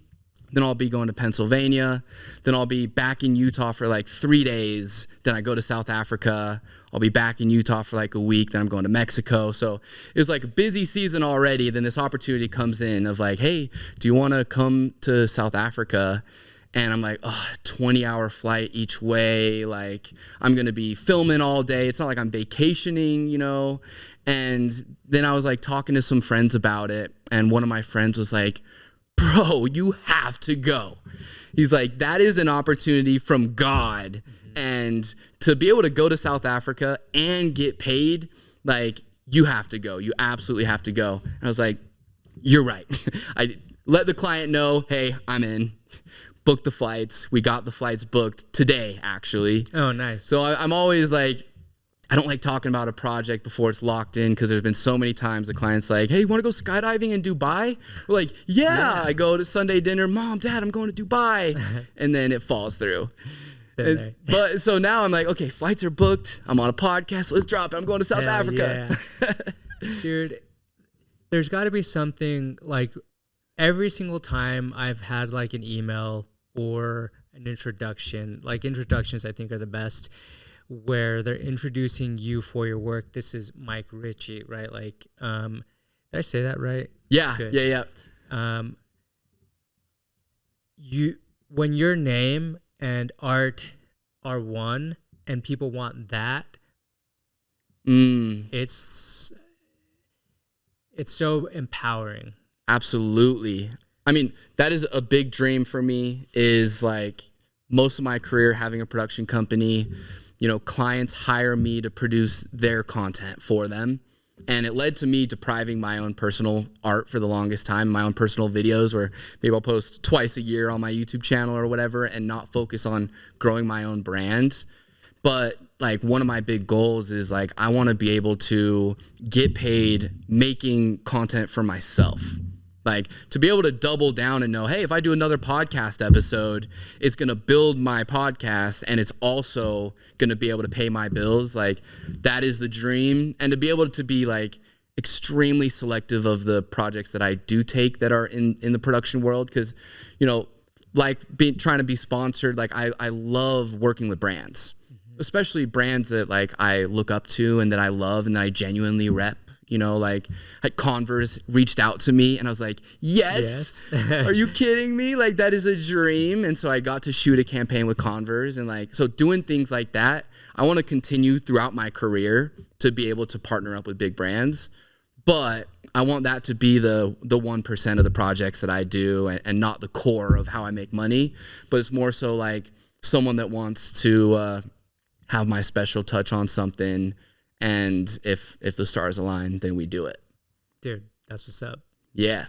then I'll be going to Pennsylvania, then I'll be back in Utah for like 3 days, then I go to South Africa, I'll be back in Utah for like a week, then I'm going to Mexico. So it was like a busy season already. Then this opportunity comes in of like, hey, do you want to come to South Africa? And I'm like, 20-hour flight each way. Like, I'm going to be filming all day. It's not like I'm vacationing, you know? And then I was like talking to some friends about it. And one of my friends was like, bro, you have to go. He's like, that is an opportunity from God. Mm-hmm. And to be able to go to South Africa and get paid, like, you have to go. You absolutely have to go. And I was like, you're right. I let the client know, hey, I'm in. Booked the flights. We got the flights booked today, actually. Oh, nice. So I'm always like, I don't like talking about a project before it's locked in, because there's been so many times the client's like, hey, you want to go skydiving in Dubai? We're like, yeah. I go to Sunday dinner. Mom, Dad, I'm going to Dubai. And then it falls through. But so now I'm like, okay, flights are booked. I'm on a podcast. Let's drop it. I'm going to South Africa. Yeah. Dude, there's got to be something like every single time I've had like an email or an introduction, like introductions I think are the best, where they're introducing you for your work. This is Mike Richy, right? Like, did I say that right? Yeah, good. Yeah. When your name and art are one, and people want that, it's so empowering. Absolutely. I mean, that is a big dream for me, is like most of my career having a production company, you know, clients hire me to produce their content for them. And it led to me depriving my own personal art for the longest time, my own personal videos, where maybe I'll post twice a year on my YouTube channel or whatever, and not focus on growing my own brand. But like, one of my big goals is like, I want to be able to get paid making content for myself. Like, to be able to double down and know, hey, if I do another podcast episode, it's going to build my podcast, and it's also going to be able to pay my bills. Like, that is the dream. And to be able to be like extremely selective of the projects that I do take that are in the production world. Because, you know, like trying to be sponsored, like I love working with brands, especially brands that like I look up to and that I love and that I genuinely rep. You know, like Converse reached out to me, and I was like, yes. Are you kidding me? Like, that is a dream. And so I got to shoot a campaign with Converse, and like, so doing things like that, I want to continue throughout my career to be able to partner up with big brands. But I want that to be the 1% of the projects that I do, and not the core of how I make money. But it's more so like someone that wants to have my special touch on something, And if the stars align, then we do it. Dude, that's what's up. Yeah.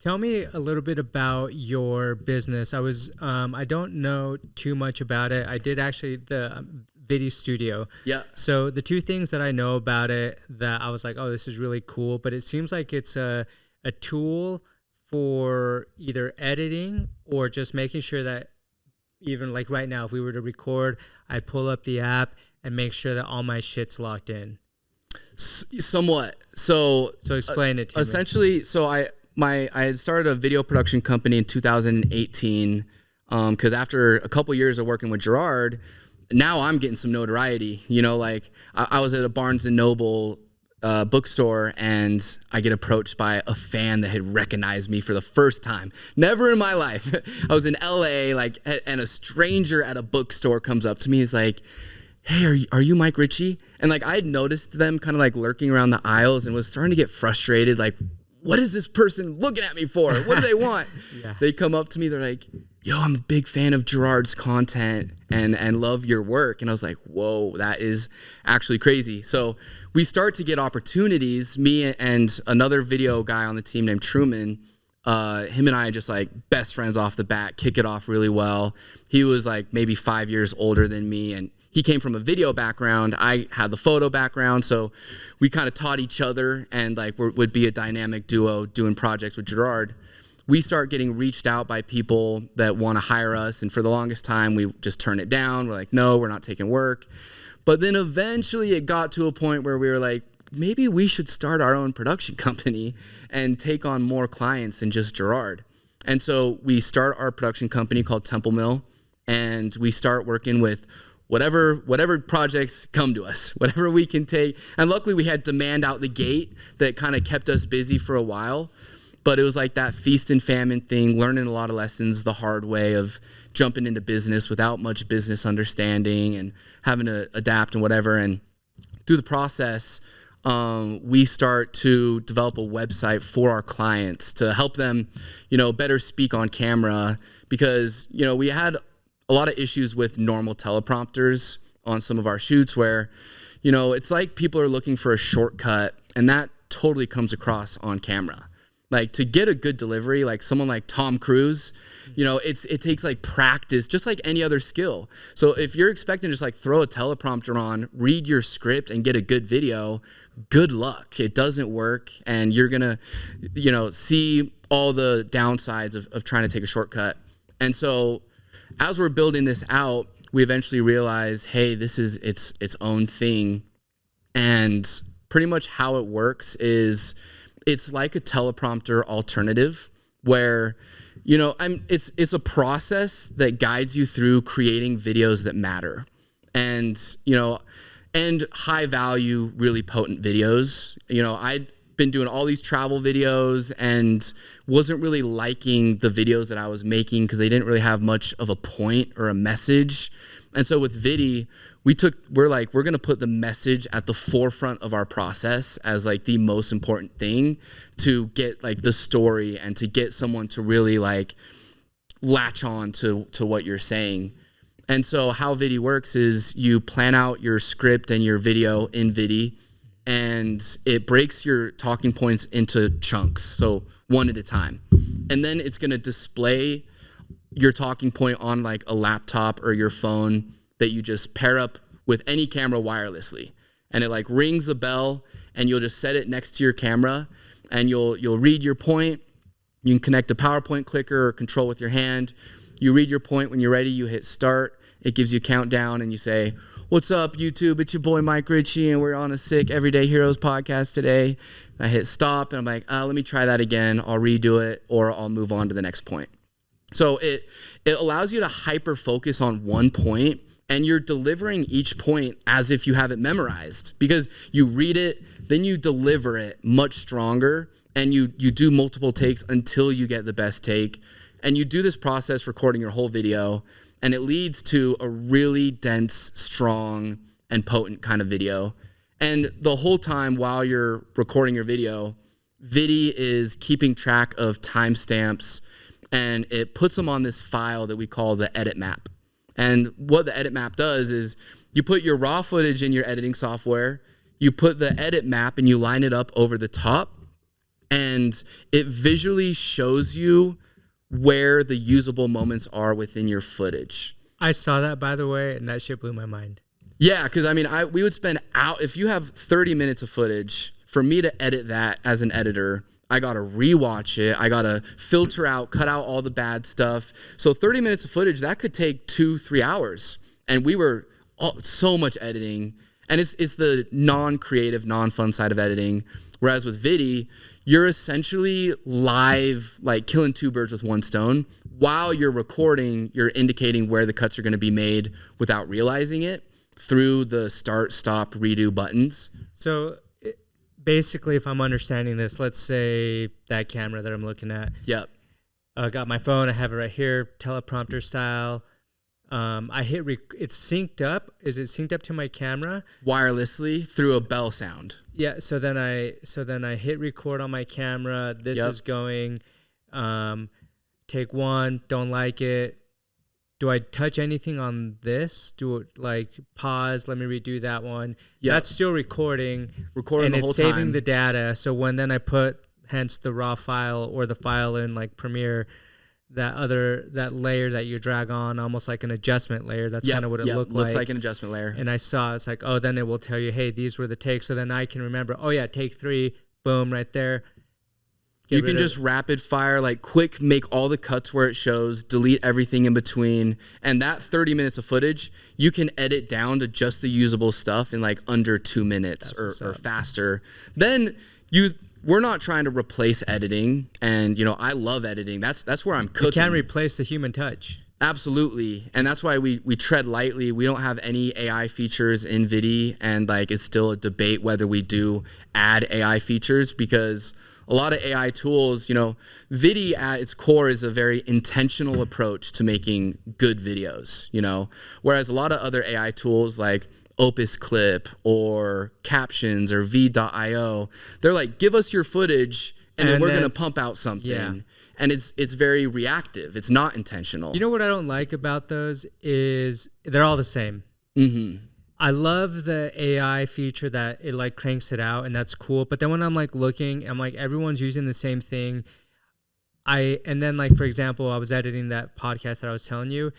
Tell me a little bit about your business. I don't know too much about it. I did actually the video studio. Yeah. So the two things that I know about it that I was like, oh, this is really cool, but it seems like it's a tool for either editing or just making sure that even like right now, if we were to record, I'd pull up the app and make sure that all my shit's locked in. Somewhat. So explain it to me. Essentially, so I had started a video production company in 2018 because after a couple years of working with Gerard, now I'm getting some notoriety. You know, like I was at a Barnes and Noble bookstore and I get approached by a fan that had recognized me for the first time. Never in my life. I was in LA, like, and a stranger at a bookstore comes up to me. He's like, hey, are you Mike Richy? And like I had noticed them kind of like lurking around the aisles and was starting to get frustrated. Like, what is this person looking at me for? What do they want? Yeah. They come up to me. They're like, yo, I'm a big fan of Gerard's content and love your work. And I was like, whoa, that is actually crazy. So we start to get opportunities. Me and another video guy on the team named Truman, him and I just like best friends off the bat, kick it off really well. He was like maybe 5 years older than me, and he came from a video background. I had the photo background, so we kind of taught each other and like would be a dynamic duo doing projects with Gerard. We start getting reached out by people that want to hire us, and for the longest time, we just turn it down. We're like, no, we're not taking work. But then eventually it got to a point where we were like, maybe we should start our own production company and take on more clients than just Gerard. And so we start our production company called Temple Mill, and we start working with whatever projects come to us, whatever we can take. And luckily we had demand out the gate that kind of kept us busy for a while. But it was like that feast and famine thing, learning a lot of lessons the hard way of jumping into business without much business understanding and having to adapt and whatever. And through the process, we start to develop a website for our clients to help them, better speak on camera, because, we had a lot of issues with normal teleprompters on some of our shoots where, it's like people are looking for a shortcut, and that totally comes across on camera. Like to get a good delivery, like someone like Tom Cruise, it takes like practice, just like any other skill. So if you're expecting to just like throw a teleprompter on, read your script and get a good video, good luck. It doesn't work. And you're going to, see all the downsides of trying to take a shortcut. And so as we're building this out, we eventually realize, hey, this is its own thing. And pretty much how it works is it's like a teleprompter alternative where, it's a process that guides you through creating videos that matter and high value, really potent videos. I'd been doing all these travel videos and wasn't really liking the videos that I was making because they didn't really have much of a point or a message. And so with Vidi, we're going to put the message at the forefront of our process as like the most important thing to get like the story and to get someone to really like latch on to what you're saying. And so how Vidi works is you plan out your script and your video in Vidi, and it breaks your talking points into chunks, so one at a time. And then it's going to display your talking point on like a laptop or your phone that you just pair up with any camera wirelessly. And it like rings a bell, and you'll just set it next to your camera, and you'll read your point. You can connect a PowerPoint clicker or control with your hand. You read your point. When you're ready, you hit start. It gives you a countdown, and you say, what's up, YouTube? It's your boy, Mike Richy, and we're on a sick Everyday Heroes podcast today. I hit stop, and I'm like, let me try that again. I'll redo it, or I'll move on to the next point. So it allows you to hyper focus on one point, and you're delivering each point as if you have it memorized, because you read it, then you deliver it much stronger, and you do multiple takes until you get the best take. And you do this process recording your whole video, and it leads to a really dense, strong, and potent kind of video. And the whole time while you're recording your video, Vidi is keeping track of timestamps, and it puts them on this file that we call the edit map. And what the edit map does is you put your raw footage in your editing software, you put the edit map and you line it up over the top, and it visually shows you where the usable moments are within your footage. I saw that, by the way, and that shit blew my mind. Yeah, because I mean, we would spend out, if you have 30 minutes of footage, for me to edit that as an editor, I got to rewatch it. I got to filter out, cut out all the bad stuff. So 30 minutes of footage, that could take 2-3 hours. And we were so much editing. And it's the non-creative, non-fun side of editing. Whereas with Vidi, you're essentially live, like killing two birds with one stone. While you're recording, you're indicating where the cuts are going to be made without realizing it through the start, stop, redo buttons. So basically, if I'm understanding this, let's say that camera that I'm looking at. Yep. I got my phone. I have it right here, teleprompter style. I hit it's synced up. Is it synced up to my camera? Wirelessly through a bell sound. Yeah. So then I hit record on my camera. This is going. Take one. Don't like it. Do I touch anything on this? Do it like pause? Let me redo that one. Yep. That's still recording. Recording the whole time. And it's saving the data. So when then I put hence the raw file or the file in like Premiere, that layer that you drag on, almost like an adjustment layer. That's kind of what it looked like. Looks like an adjustment layer. And I saw it's like, oh, then it will tell you, hey, these were the takes. So then I can remember, oh yeah, take 3, boom, right there. You can just rapid fire, like quick, make all the cuts where it shows, delete everything in between. And that 30 minutes of footage, you can edit down to just the usable stuff in like under 2 minutes or faster. Then we're not trying to replace editing. And, I love editing. That's where I'm cooking. You can't replace the human touch. Absolutely. And that's why we tread lightly. We don't have any AI features in Vidi. And like, it's still a debate whether we do add AI features, because a lot of AI tools, Vidi at its core is a very intentional approach to making good videos, whereas a lot of other AI tools like Opus Clip or Captions or V.io, they're like, give us your footage and then we're going to pump out something. Yeah. And it's very reactive. It's not intentional. You know what I don't like about those is they're all the same. Mm-hmm. I love the AI feature that it like cranks it out, and that's cool. But then when I'm like looking, I'm like, everyone's using the same thing. And then like, for example, I was editing that podcast that I was telling you.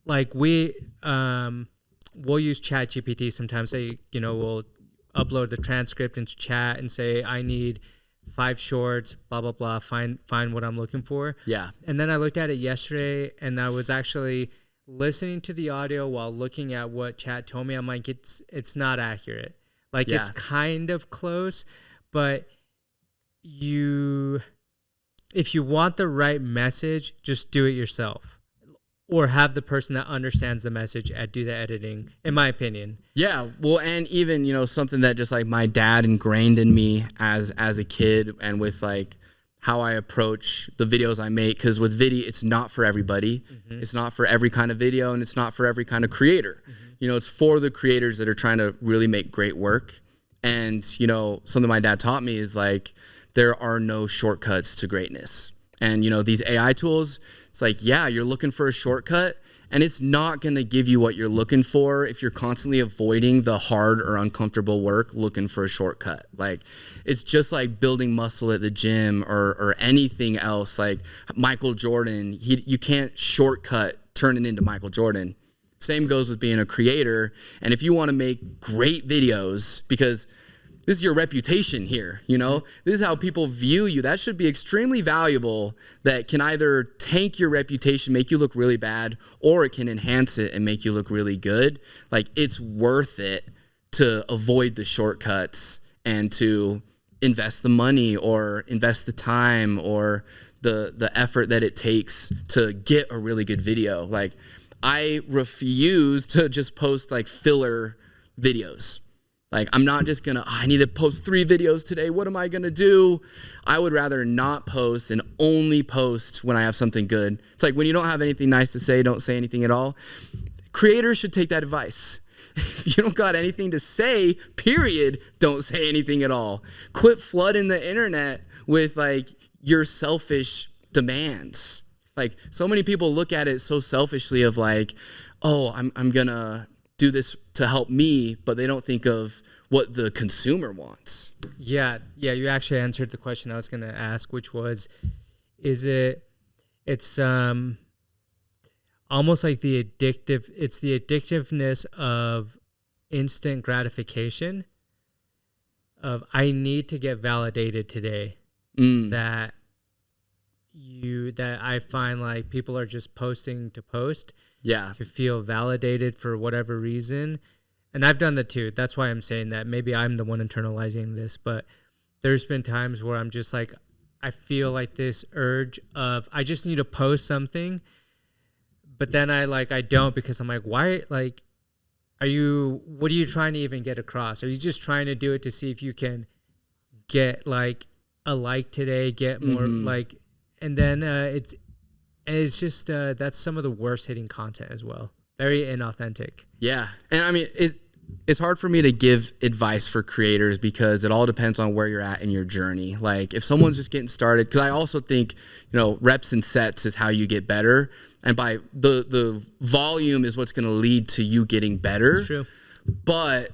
Like we'll use ChatGPT sometimes. We'll upload the transcript into chat and say, I need 5 shorts, blah, blah, blah. Find what I'm looking for. Yeah. And then I looked at it yesterday, and I was actually listening to the audio while looking at what chat told me. I'm like, it's not accurate. Like it's kind of close, but if you want the right message, just do it yourself, or have the person that understands the message do the editing, in my opinion. Yeah. Well, and even, something that just like my dad ingrained in me as a kid, and with like how I approach the videos I make, because with Vidi, it's not for everybody. Mm-hmm. It's not for every kind of video, and it's not for every kind of creator. Mm-hmm. It's for the creators that are trying to really make great work. And, something my dad taught me is like, there are no shortcuts to greatness. And, these AI tools, it's like, yeah, you're looking for a shortcut, and it's not going to give you what you're looking for if you're constantly avoiding the hard or uncomfortable work looking for a shortcut. Like, it's just like building muscle at the gym or anything else. Like Michael Jordan, you can't shortcut turning into Michael Jordan. Same goes with being a creator. And if you want to make great videos, because this is your reputation here, This is how people view you. That should be extremely valuable. That can either tank your reputation, make you look really bad, or it can enhance it and make you look really good. Like, it's worth it to avoid the shortcuts and to invest the money or invest the time or the effort that it takes to get a really good video. Like, I refuse to just post like filler videos. Like, I'm not just going to, I need to post 3 videos today. What am I going to do? I would rather not post and only post when I have something good. It's like when you don't have anything nice to say, don't say anything at all. Creators should take that advice. If you don't got anything to say, period, don't say anything at all. Quit flooding the internet with like your selfish demands. Like, so many people look at it so selfishly of like, oh, I'm going to do this to help me, but they don't think of what the consumer wants. Yeah, you actually answered the question I was going to ask, which was, it's almost like it's the addictiveness of instant gratification of I need to get validated today. That I find like people are just posting to post to feel validated for whatever reason. And I've done that too. That's why I'm saying that. Maybe I'm the one internalizing this, but there's been times where I'm just like, I feel like this urge of I just need to post something, but then I don't, because I'm like, why? Like, what are you trying to even get across? Are you just trying to do it to see if you can get like a like today, get more like, and then it's just that's some of the worst hitting content as well. Very inauthentic. Yeah. And I mean, it's hard for me to give advice for creators because it all depends on where you're at in your journey. Like if someone's just getting started, because I also think, reps and sets is how you get better. And by the volume is what's going to lead to you getting better. That's true. But,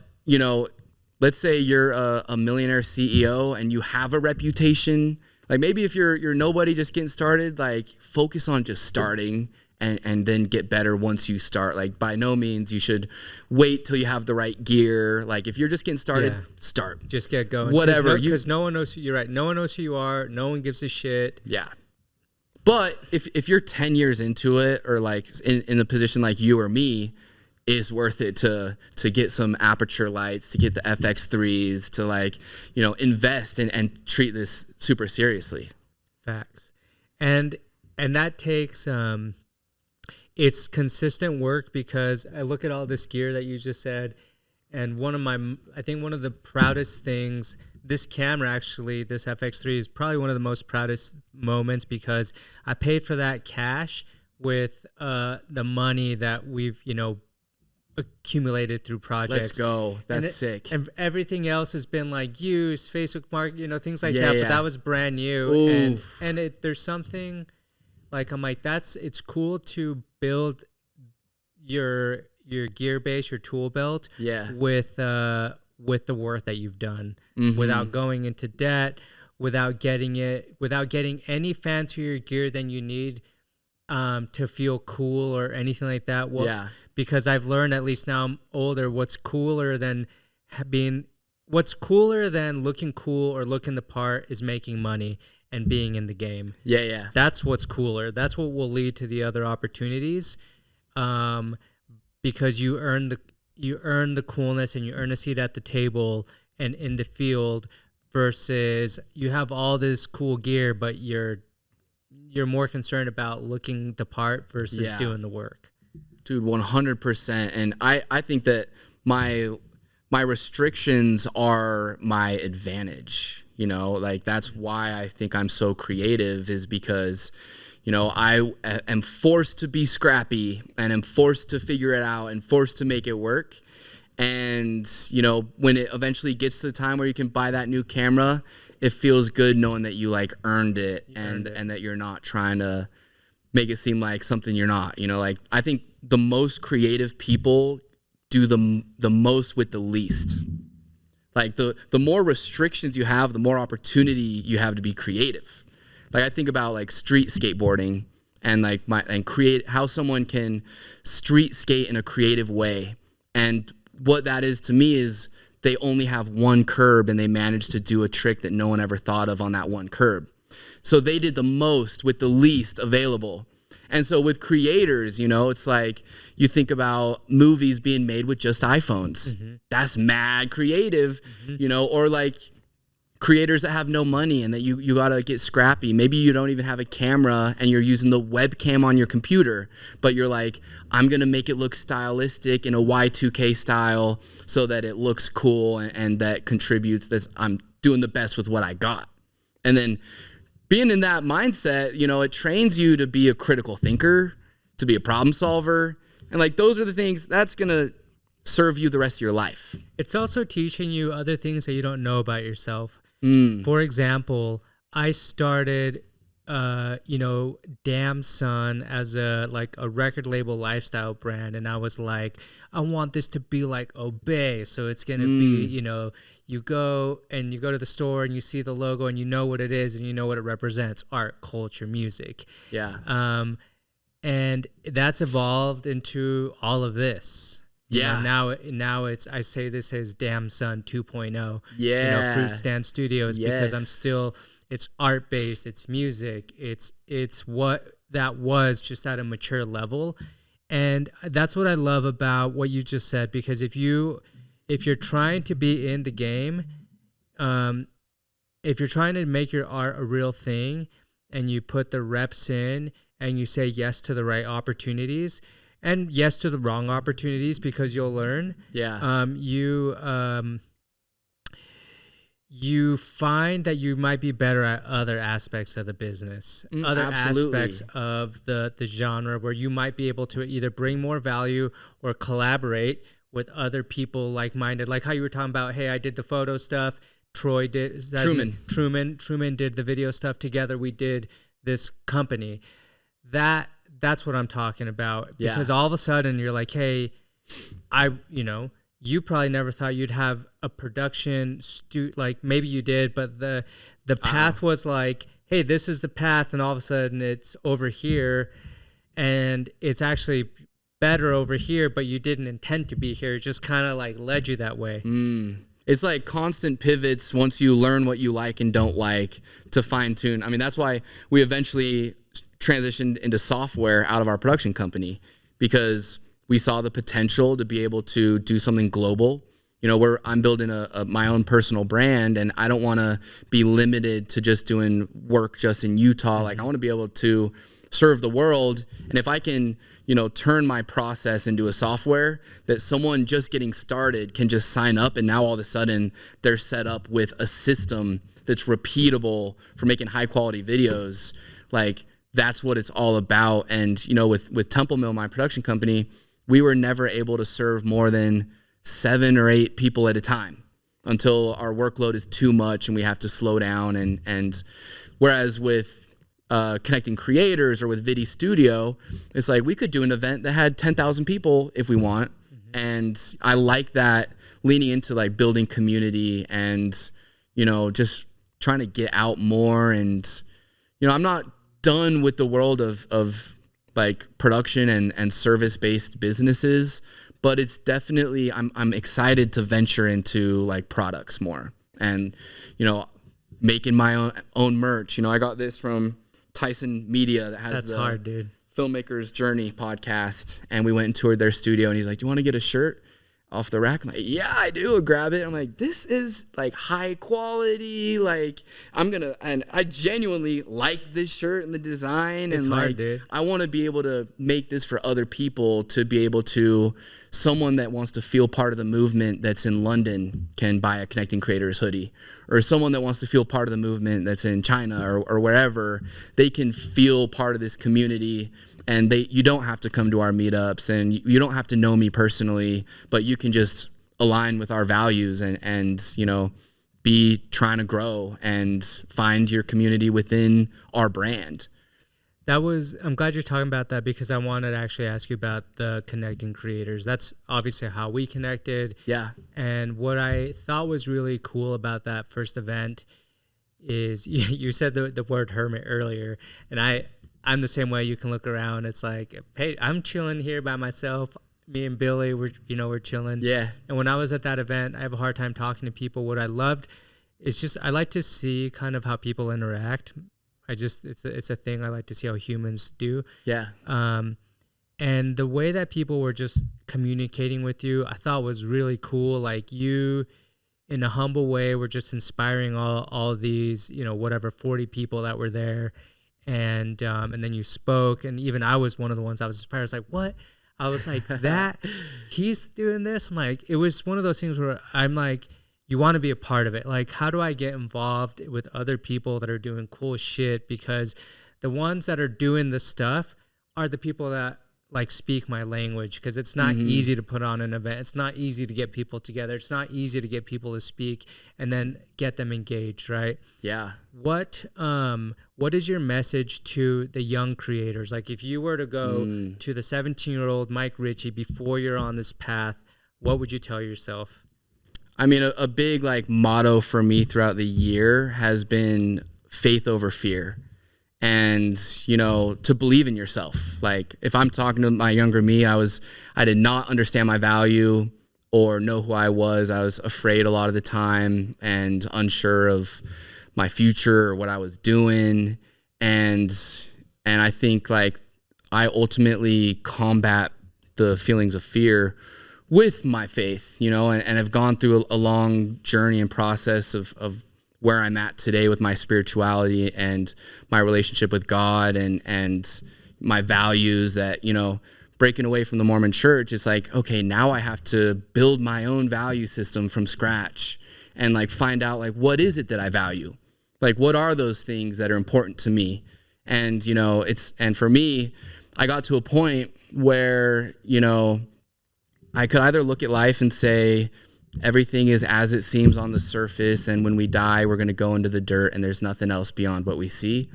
let's say you're a millionaire CEO and you have a reputation. Like maybe if you're nobody just getting started, like focus on just starting and then get better once you start. Like by no means you should wait till you have the right gear. Like if you're just getting started, start. Just get going. Whatever. Because no one knows who you're right. No one knows who you are. No one gives a shit. Yeah. But if you're 10 years into it, or like in a position like you or me, is worth it to get some aperture lights, to get the FX3s, to like, invest and treat this super seriously. Facts. And that takes it's consistent work, because I look at all this gear that you just said, and I think one of the proudest things, this camera actually, this FX3 is probably one of the most proudest moments, because I paid for that cash with the money that we've, accumulated through projects. Let's go. That's sick. And everything else has been like used, Facebook market, things like that. But that was brand new. And there's something like, I'm like, it's cool to build your gear base, your tool belt with the work that you've done without going into debt, without getting any fancier gear than you need to feel cool or anything like that. Because I've learned, at least now I'm older, what's cooler than looking cool or looking the part is making money and being in the game. Yeah. That's what's cooler. That's what will lead to the other opportunities, because you earn the coolness and you earn a seat at the table and in the field, versus you have all this cool gear, but you're more concerned about looking the part versus doing the work. Dude, 100%. And I think that my restrictions are my advantage. Like that's why I think I'm so creative, is because, I am forced to be scrappy and am forced to figure it out and forced to make it work. And, when it eventually gets to the time where you can buy that new camera, it feels good knowing that you like earned it and that you're not trying to make it seem like something you're not. Like I think the most creative people do the most with the least. Like the more restrictions you have, the more opportunity you have to be creative. Like I think about like street skateboarding and create how someone can street skate in a creative way. And what that is to me is they only have one curb and they managed to do a trick that no one ever thought of on that one curb. So they did the most with the least available. And so with creators, it's like you think about movies being made with just iPhones. That's mad creative, or like creators that have no money and that you got to get scrappy. Maybe you don't even have a camera and you're using the webcam on your computer, but you're like, I'm going to make it look stylistic in a Y2K style so that it looks cool and that contributes this. I'm doing the best with what I got. And then being in that mindset, it trains you to be a critical thinker, to be a problem solver. And like, those are the things that's going to serve you the rest of your life. It's also teaching you other things that you don't know about yourself. For example, I started Damn Son as a record label lifestyle brand, and I was like, I want this to be like Obey, so it's gonna be, you go to the store and you see the logo and you know what it is and you know what it represents: art, culture, music. Yeah. And that's evolved into all of this. Yeah. Now it's, I say this as Damn Son 2.0. Yeah. Fruitstand Studios, because I'm Yes. still, it's art based, it's music, it's what that was, just at a mature level. And that's what I love about what you just said, because if you're trying to be in the game, if you're trying to make your art a real thing and you put the reps in and you say yes to the right opportunities and yes to the wrong opportunities, because you'll learn. Yeah. You find that you might be better at other aspects of the business, other Absolutely. aspects of the genre, where you might be able to either bring more value or collaborate with other people like-minded. Like how you were talking about, hey, I did the photo stuff. Troy did. Truman did the video stuff together. We did this company. That's what I'm talking about. Yeah. Because all of a sudden you're like, hey, you probably never thought you'd have a production like maybe you did, but the path was like, hey, this is the path, and all of a sudden it's over here, and it's actually better over here, but you didn't intend to be here. It just kind of like led you that way. It's like constant pivots once you learn what you like and don't like to fine tune. I mean, that's why we eventually transitioned into software out of our production company, because we saw the potential to be able to do something global. Where I'm building my own personal brand, and I don't want to be limited to just doing work just in Utah. Like, I want to be able to serve the world. And if I can, turn my process into a software that someone just getting started can just sign up, and now all of a sudden they're set up with a system that's repeatable for making high quality videos. Like, that's what it's all about. And, with Temple Mill, my production company, we were never able to serve more than 7 or 8 people at a time until our workload is too much and we have to slow down. And whereas with connecting creators or with Vidi Studio, it's like we could do an event that had 10,000 people if we want. And I like that, leaning into like building community and, just trying to get out more. And, I'm not done with the world of like production and service-based businesses, but it's definitely, I'm excited to venture into like products more and, making my own merch. I got this from Tyson Media that has the hard, dude. Filmmaker's Journey podcast, and we went and toured their studio, and he's like, do you want to get a shirt off the rack? I'm like, yeah, I do. I'll grab it. I'm like, this is like high quality. Like, and I genuinely like this shirt and the design. It's and hard, like, dude. I want to be able to make this for other people, to be able to, someone that wants to feel part of the movement that's in London can buy a Connecting Creators hoodie, or someone that wants to feel part of the movement that's in China or wherever, they can feel part of this community. And you don't have to come to our meetups, and you don't have to know me personally, but you can just align with our values and be trying to grow and find your community within our brand. I'm glad you're talking about that, because I wanted to actually ask you about the Connecting Creators. That's obviously how we connected. Yeah. And what I thought was really cool about that first event is you said the word hermit earlier, and I'm the same way. You can look around. It's like, hey, I'm chilling here by myself. Me and Billy, we're chilling. Yeah. And when I was at that event, I have a hard time talking to people. What I loved is just, I like to see kind of how people interact. It's a thing I like to see how humans do. Yeah. And the way that people were just communicating with you, I thought was really cool. Like, you, in a humble way, were just inspiring all these, 40 people that were there. And then you spoke, and even I was one of the ones I was inspired. I was like, what? I was like, that he's doing this. I'm like, it was one of those things where I'm like, you want to be a part of it. Like, how do I get involved with other people that are doing cool shit? Because the ones that are doing the stuff are the people that like speak my language, because it's not easy to put on an event. It's not easy to get people together. It's not easy to get people to speak and then get them engaged, right? Yeah. What is your message to the young creators? Like if you were to go to the 17-year-old Mike Richy before you're on this path, what would you tell yourself? I mean, a big like motto for me throughout the year has been faith over fear. And, you know, to believe in yourself. Like if I'm talking to my younger me, I did not understand my value or know who I was. I was afraid a lot of the time and unsure of my future or what I was doing. And I think like I ultimately combat the feelings of fear with my faith, you know, and I've gone through a long journey and process of where I'm at today with my spirituality and my relationship with God and my values that, you know, breaking away from the Mormon church, it's like, okay, now I have to build my own value system from scratch and like find out like, what is it that I value? Like, what are those things that are important to me? And, you know, and for me, I got to a point where, you know, I could either look at life and say, everything is as it seems on the surface, and when we die, we're going to go into the dirt and there's nothing else beyond what we see.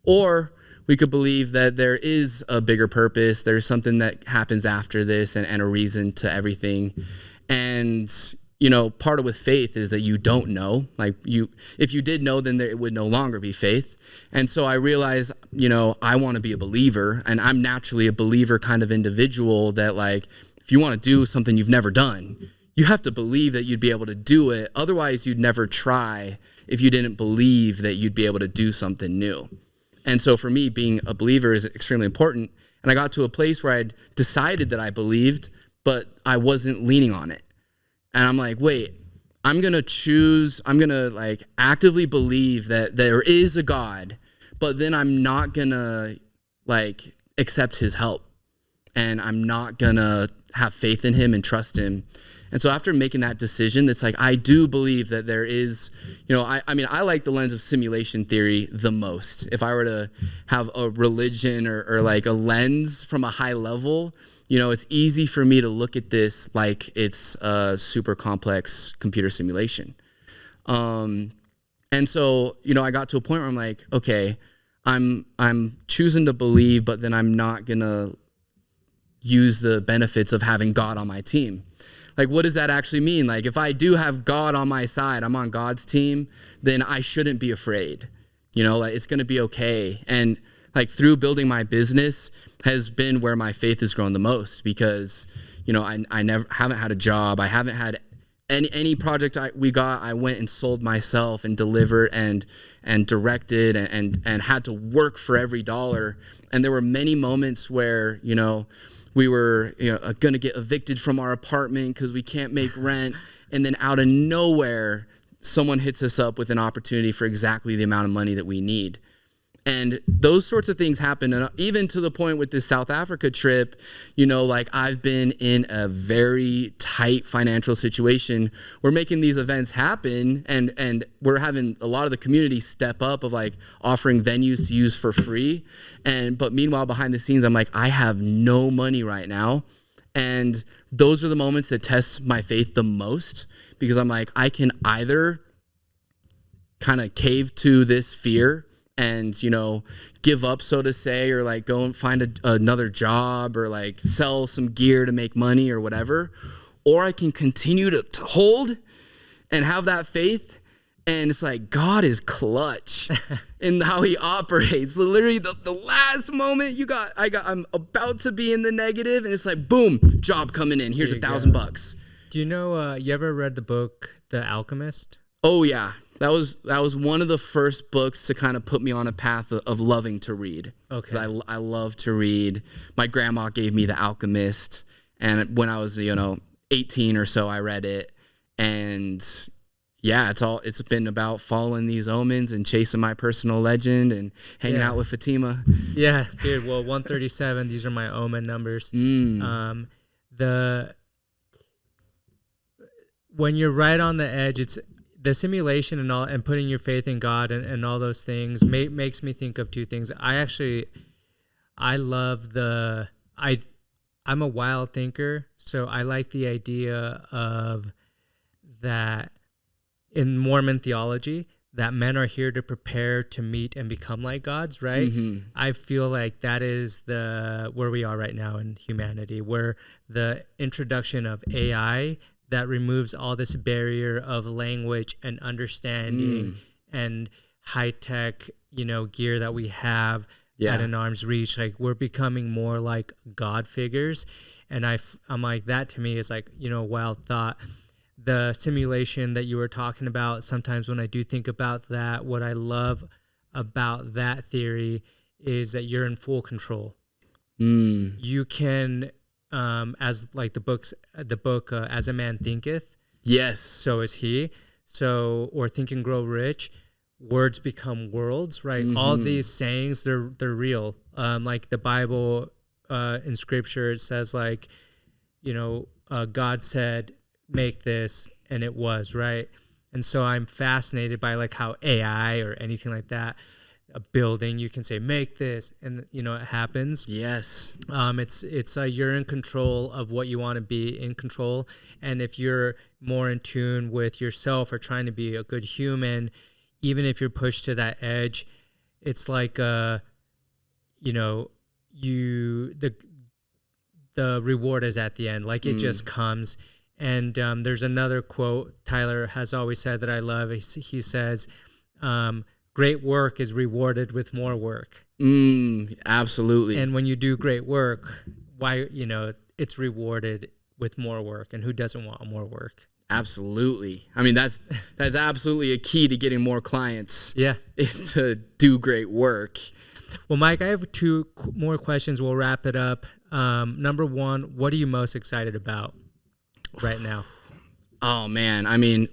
Or we could believe that there is a bigger purpose, there's something that happens after this and a reason to everything. And, you know, part of with faith is that you don't know. Like if you did know, then it would no longer be faith. And so I realized, you know, I want to be a believer, and I'm naturally a believer kind of individual that like, if you want to do something you've never done, you have to believe that you'd be able to do it. Otherwise, you'd never try if you didn't believe that you'd be able to do something new. And so for me, being a believer is extremely important. And I got to a place where I'd decided that I believed, but I wasn't leaning on it. And I'm like, wait, I'm going to like actively believe that there is a God, but then I'm not going to like accept his help. And I'm not going to have faith in him and trust him. And so after making that decision, it's like, I do believe that there is, you know, I mean, I like the lens of simulation theory the most. If I were to have a religion or like a lens from a high level, you know, it's easy for me to look at this like it's a super complex computer simulation. And so, you know, I got to a point where I'm like, okay, I'm choosing to believe, but then I'm not going to use the benefits of having God on my team. Like, what does that actually mean? Like, if I do have God on my side, I'm on God's team, then I shouldn't be afraid. You know, like, it's going to be okay. And like through building my business has been where my faith has grown the most, because, you know, I never haven't had a job. I haven't had any project we got. I went and sold myself and delivered and directed and had to work for every dollar. And there were many moments where, you know, we were, you know, going to get evicted from our apartment because we can't make rent. And then out of nowhere, someone hits us up with an opportunity for exactly the amount of money that we need. And those sorts of things happen. And even to the point with this South Africa trip, you know, like I've been in a very tight financial situation. We're making these events happen, and we're having a lot of the community step up of like offering venues to use for free. But meanwhile, behind the scenes, I'm like, I have no money right now. And those are the moments that test my faith the most, because I'm like, I can either kind of cave to this fear and, you know, give up, so to say, or like go and find another job or like sell some gear to make money or whatever. Or I can continue to hold and have that faith. And it's like, God is clutch in how he operates. Literally the last moment I'm about to be in the negative, and it's like, boom, job coming in. Here's $1,000. Do you know, you ever read the book, The Alchemist? Oh yeah. That was one of the first books to kind of put me on a path of loving to read. Okay. Because I love to read. My grandma gave me The Alchemist, and when I was, you know, 18 or so, I read it. And yeah, it's been about following these omens and chasing my personal legend and hanging out with Fatima. Yeah, dude. Well, 137. These are my omen numbers. When you're right on the edge, it's the simulation and all, and putting your faith in God and all those things makes me think of two things. I love I'm a wild thinker, so I like the idea of that in Mormon theology, that men are here to prepare to meet and become like gods, right? Mm-hmm. I feel like that is where we are right now in humanity, where the introduction of AI that removes all this barrier of language and understanding and high tech, gear that we have at an arm's reach. Like, we're becoming more like God figures. And I'm like, that to me is like, wild thought. The simulation that you were talking about, sometimes when I do think about that, what I love about that theory is that you're in full control. You can, as like the book, As a Man Thinketh. Yes. So is he. So, or Think and Grow Rich, words become worlds, right? All these sayings, they're real. Like the Bible, in scripture, it says like, God said, make this, and it was, right? And so I'm fascinated by like how AI or anything like that, a building, you can say make this, and it happens. Yes. It's you're in control of what you want to be in control, and if you're more in tune with yourself or trying to be a good human, even if you're pushed to that edge, it's like the reward is at the end, like it just comes. And there's another quote Tyler has always said that I love. He says, great work is rewarded with more work. Absolutely. And when you do great work, it's rewarded with more work. And who doesn't want more work? Absolutely. I mean, that's absolutely a key to getting more clients. Yeah. Is to do great work. Well, Mike, I have two more questions. We'll wrap it up. Number one, what are you most excited about right now? Oh man, I mean,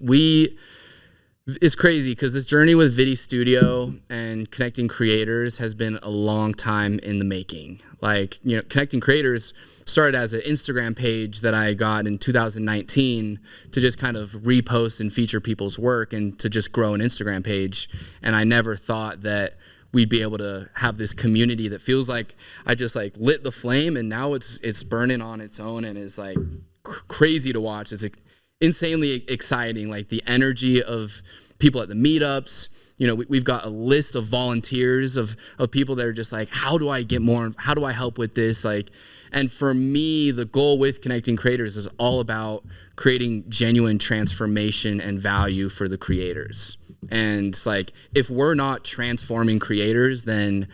it's crazy because this journey with Viddy Studio and connecting creators has been a long time in the making. Like, connecting creators started as an Instagram page that I got in 2019 to just kind of repost and feature people's work and to just grow an Instagram page. And I never thought that we'd be able to have this community that feels like I just like lit the flame and now it's burning on its own and is like crazy to watch. It's insanely exciting. Like the energy of people at the meetups, we've got a list of volunteers of people that are just like, how do I get more? How do I help with this? Like, and for me, the goal with connecting creators is all about creating genuine transformation and value for the creators. And it's like, if we're not transforming creators, then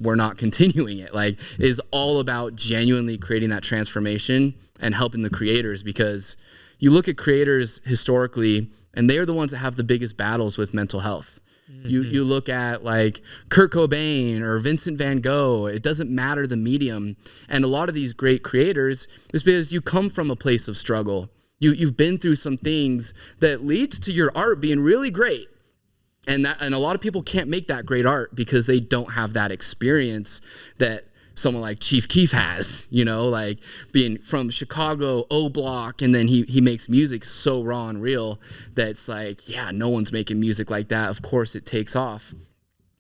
we're not continuing it. Like, it is all about genuinely creating that transformation and helping the creators, because you look at creators historically and they are the ones that have the biggest battles with mental health. You look at like Kurt Cobain or Vincent van Gogh, it doesn't matter the medium. And a lot of these great creators is because you come from a place of struggle. You've been through some things that leads to your art being really great. And a lot of people can't make that great art because they don't have that experience that someone like Chief Keef has, like being from Chicago, O Block, and then he makes music so raw and real that it's like, yeah, no one's making music like that. Of course it takes off.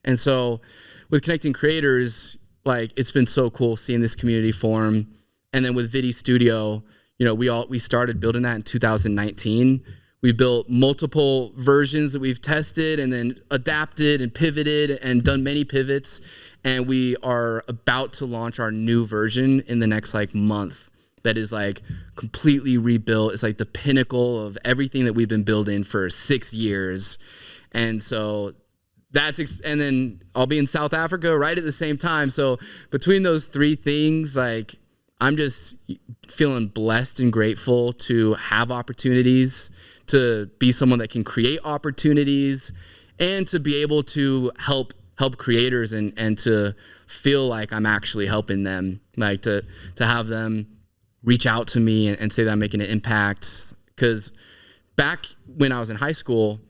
And so with connecting creators, like, it's been so cool seeing this community form. And then with Viddy Studio, we started building that in 2019. We built multiple versions that we've tested and then adapted and pivoted and done many pivots. And we are about to launch our new version in the next month that is completely rebuilt. It's like the pinnacle of everything that we've been building for 6 years. And so and then I'll be in South Africa right at the same time. So between those three things, I'm just feeling blessed and grateful to have opportunities, to be someone that can create opportunities, and to be able to help creators and to feel like I'm actually helping them, like to have them reach out to me and say that I'm making an impact. Because back when I was in high school,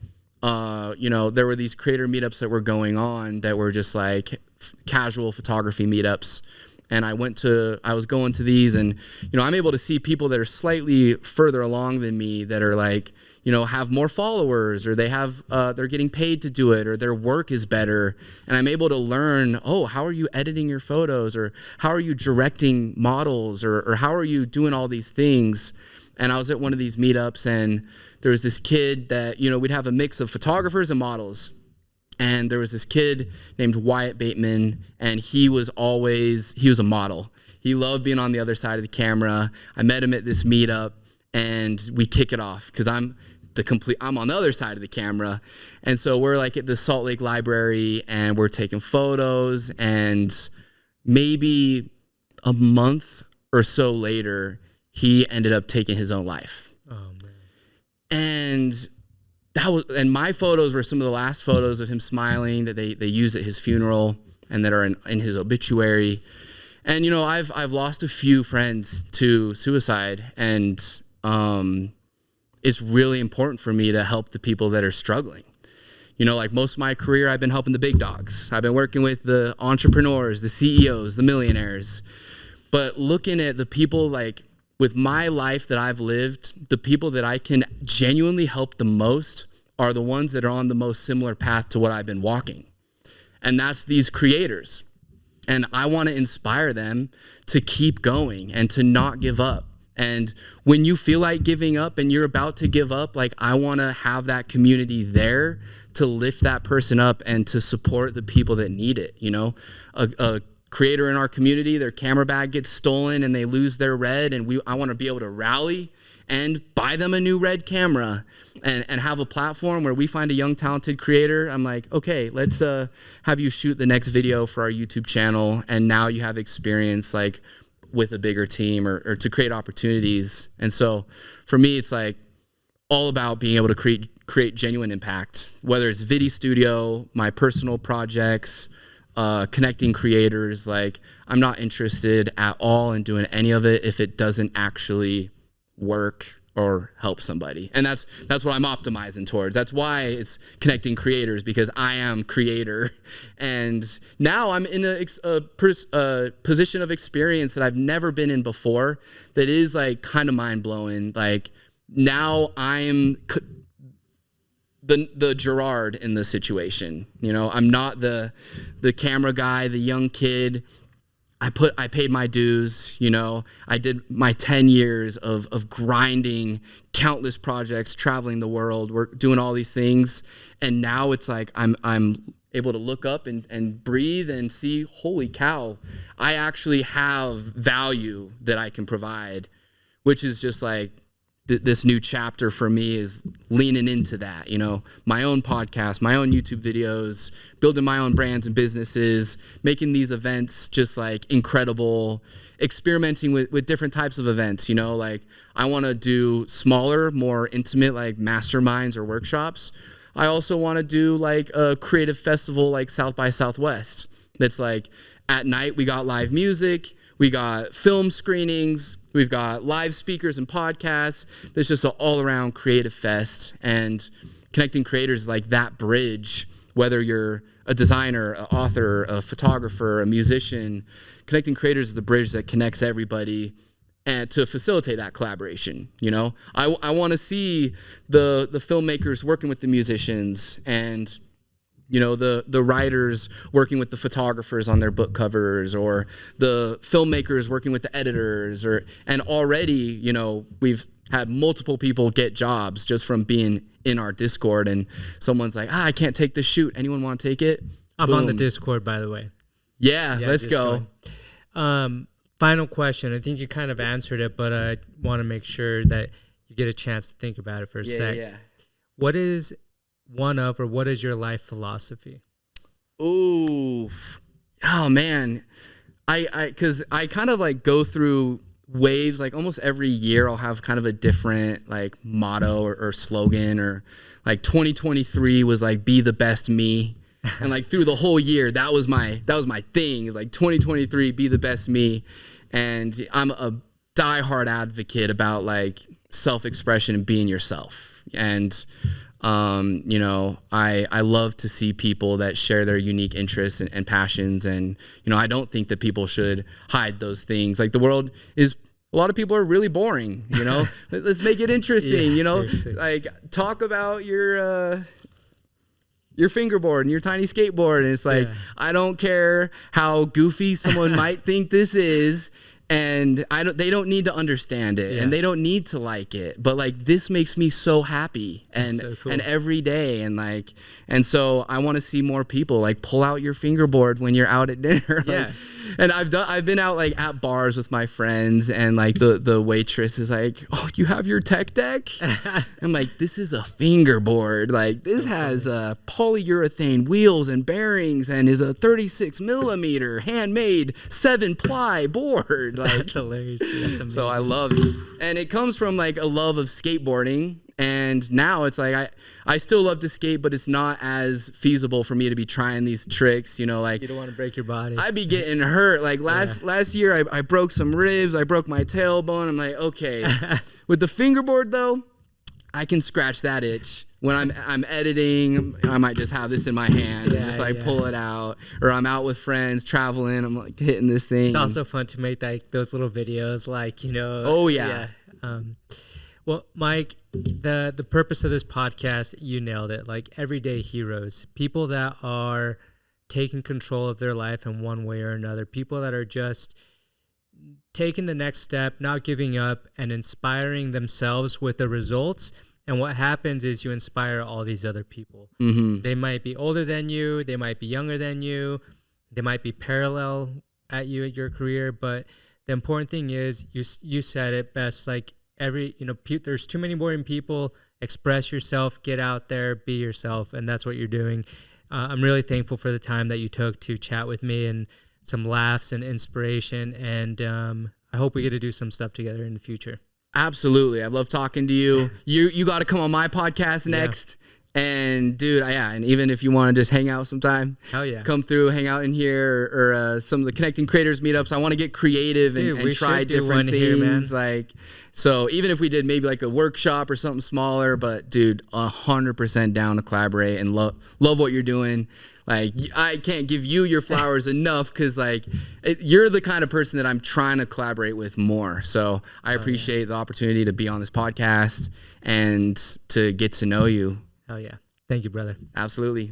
there were these creator meetups that were going on that were just like casual photography meetups. and I was going to these, and, you know, I'm able to see people that are slightly further along than me that are like, you know, have more followers, or they're getting paid to do it, or their work is better. And I'm able to learn, oh, how are you editing your photos, or how are you directing models, or how are you doing all these things? And I was at one of these meetups, and there was this kid that, you know, we'd have a mix of photographers and models. And there was this kid named Wyatt Bateman, and he was a model. He loved being on the other side of the camera. I met him at this meetup, and we kick it off because I'm on the other side of the camera. And so we're like at the Salt Lake Library, and we're taking photos, and maybe a month or so later, he ended up taking his own life. Oh, man. And my photos were some of the last photos of him smiling that they use at his funeral and that are in his obituary. And, you know, I've lost a few friends to suicide, and it's really important for me to help the people that are struggling. You know, like most of my career, I've been helping the big dogs. I've been working with the entrepreneurs, the CEOs, the millionaires. But looking at the people, like, with my life that I've lived, the people that I can genuinely help the most are the ones that are on the most similar path to what I've been walking. And that's these creators. And I want to inspire them to keep going and to not give up. And when you feel like giving up and you're about to give up, like, I want to have that community there to lift that person up and to support the people that need it. You know, a creator in our community, their camera bag gets stolen and they lose their red, and I want to be able to rally and buy them a new red camera and have a platform where we find a young talented creator. I'm like, okay, let's have you shoot the next video for our YouTube channel, and now you have experience like with a bigger team or to create opportunities. And so for me, it's like all about being able to create genuine impact, whether it's Vidi Studio, my personal projects, connecting creators. Like, I'm not interested at all in doing any of it if it doesn't actually work or help somebody. And that's what I'm optimizing towards. That's why it's connecting creators, because I am creator. And now I'm in a position of experience that I've never been in before that is like kind of mind blowing. Like, now I'm the Gerard in the situation. You know, I'm not the camera guy, the young kid. I paid my dues. You know, I did my 10 years of grinding countless projects, traveling the world, we're doing all these things. And now it's like I'm able to look up and breathe and see, holy cow, I actually have value that I can provide, which is just like, this new chapter for me is leaning into that, you know, my own podcast, my own YouTube videos, building my own brands and businesses, making these events just like incredible, experimenting with different types of events, you know, like I want to do smaller, more intimate, like masterminds or workshops. I also want to do like a creative festival like South by Southwest. That's like at night we got live music, we got film screenings, we've got live speakers and podcasts. There's just an all-around creative fest, and connecting creators is like that bridge, whether you're a designer, an author, a photographer, a musician. Connecting creators is the bridge that connects everybody and to facilitate that collaboration. You know, I want to see the filmmakers working with the musicians, and you know, the writers working with the photographers on their book covers, or the filmmakers working with the editors, and already, you know, we've had multiple people get jobs just from being in our Discord, and someone's like, I can't take this shoot. Anyone want to take it? I'm Boom. on the Discord, by the way. Yeah, let's go. Final question. I think you kind of answered it, but I want to make sure that you get a chance to think about it for a sec. Yeah. What is what is your life philosophy? Ooh, oh man. Cause I kind of like go through waves, like almost every year I'll have kind of a different like motto or slogan, or like 2023 was like, be the best me. And like through the whole year, that was my thing. It was like 2023, be the best me. And I'm a diehard advocate about like self-expression and being yourself. And you know, I love to see people that share their unique interests and passions. And, you know, I don't think that people should hide those things. Like the world is, a lot of people are really boring, you know, let's make it interesting, you know, seriously. Like talk about your fingerboard and your tiny skateboard. And it's like, I don't care how goofy someone might think this is. And they don't need to understand it and they don't need to like it, but like this makes me so happy and so cool. And every day and so I want to see more people like pull out your fingerboard when you're out at dinner. Like, and I've been out like at bars with my friends and like the waitress is like, oh, you have your tech deck? I'm like, this is a fingerboard. Like this has polyurethane wheels and bearings and is a 36 millimeter handmade 7-ply board. Like, that's hilarious. Dude. That's amazing. So I love it. And it comes from like a love of skateboarding. And now it's like I still love to skate, but it's not as feasible for me to be trying these tricks, you know, like you don't want to break your body. I'd be getting hurt. Like last year I broke some ribs, I broke my tailbone. I'm like, okay. With the fingerboard though, I can scratch that itch. When I'm editing, I might just have this in my hand and just like pull it out. Or I'm out with friends traveling, I'm like hitting this thing. It's also fun to make like those little videos, like, you know. Oh yeah. Well, Mike, the purpose of this podcast, you nailed it. Like everyday heroes, people that are taking control of their life in one way or another, people that are just taking the next step, not giving up, and inspiring themselves with the results. And what happens is you inspire all these other people. Mm-hmm. They might be older than you, they might be younger than you, they might be parallel at you at your career, but the important thing is you said it best, like there's too many boring people. Express yourself, get out there, be yourself, and that's what you're doing. I'm really thankful for the time that you took to chat with me and some laughs and inspiration, and I hope we get to do some stuff together in the future. Absolutely. I love talking to you. You got to come on my podcast next. And dude, and even if you want to just hang out sometime, hell yeah, come through, hang out in here or some of the Connecting Creators meetups. I want to get creative and try different things. Like, so even if we did maybe like a workshop or something smaller, but dude, 100% down to collaborate and love what you're doing. Like, I can't give you your flowers enough because like you're the kind of person that I'm trying to collaborate with more. So I appreciate the opportunity to be on this podcast and to get to know you. Oh yeah. Thank you, brother. Absolutely.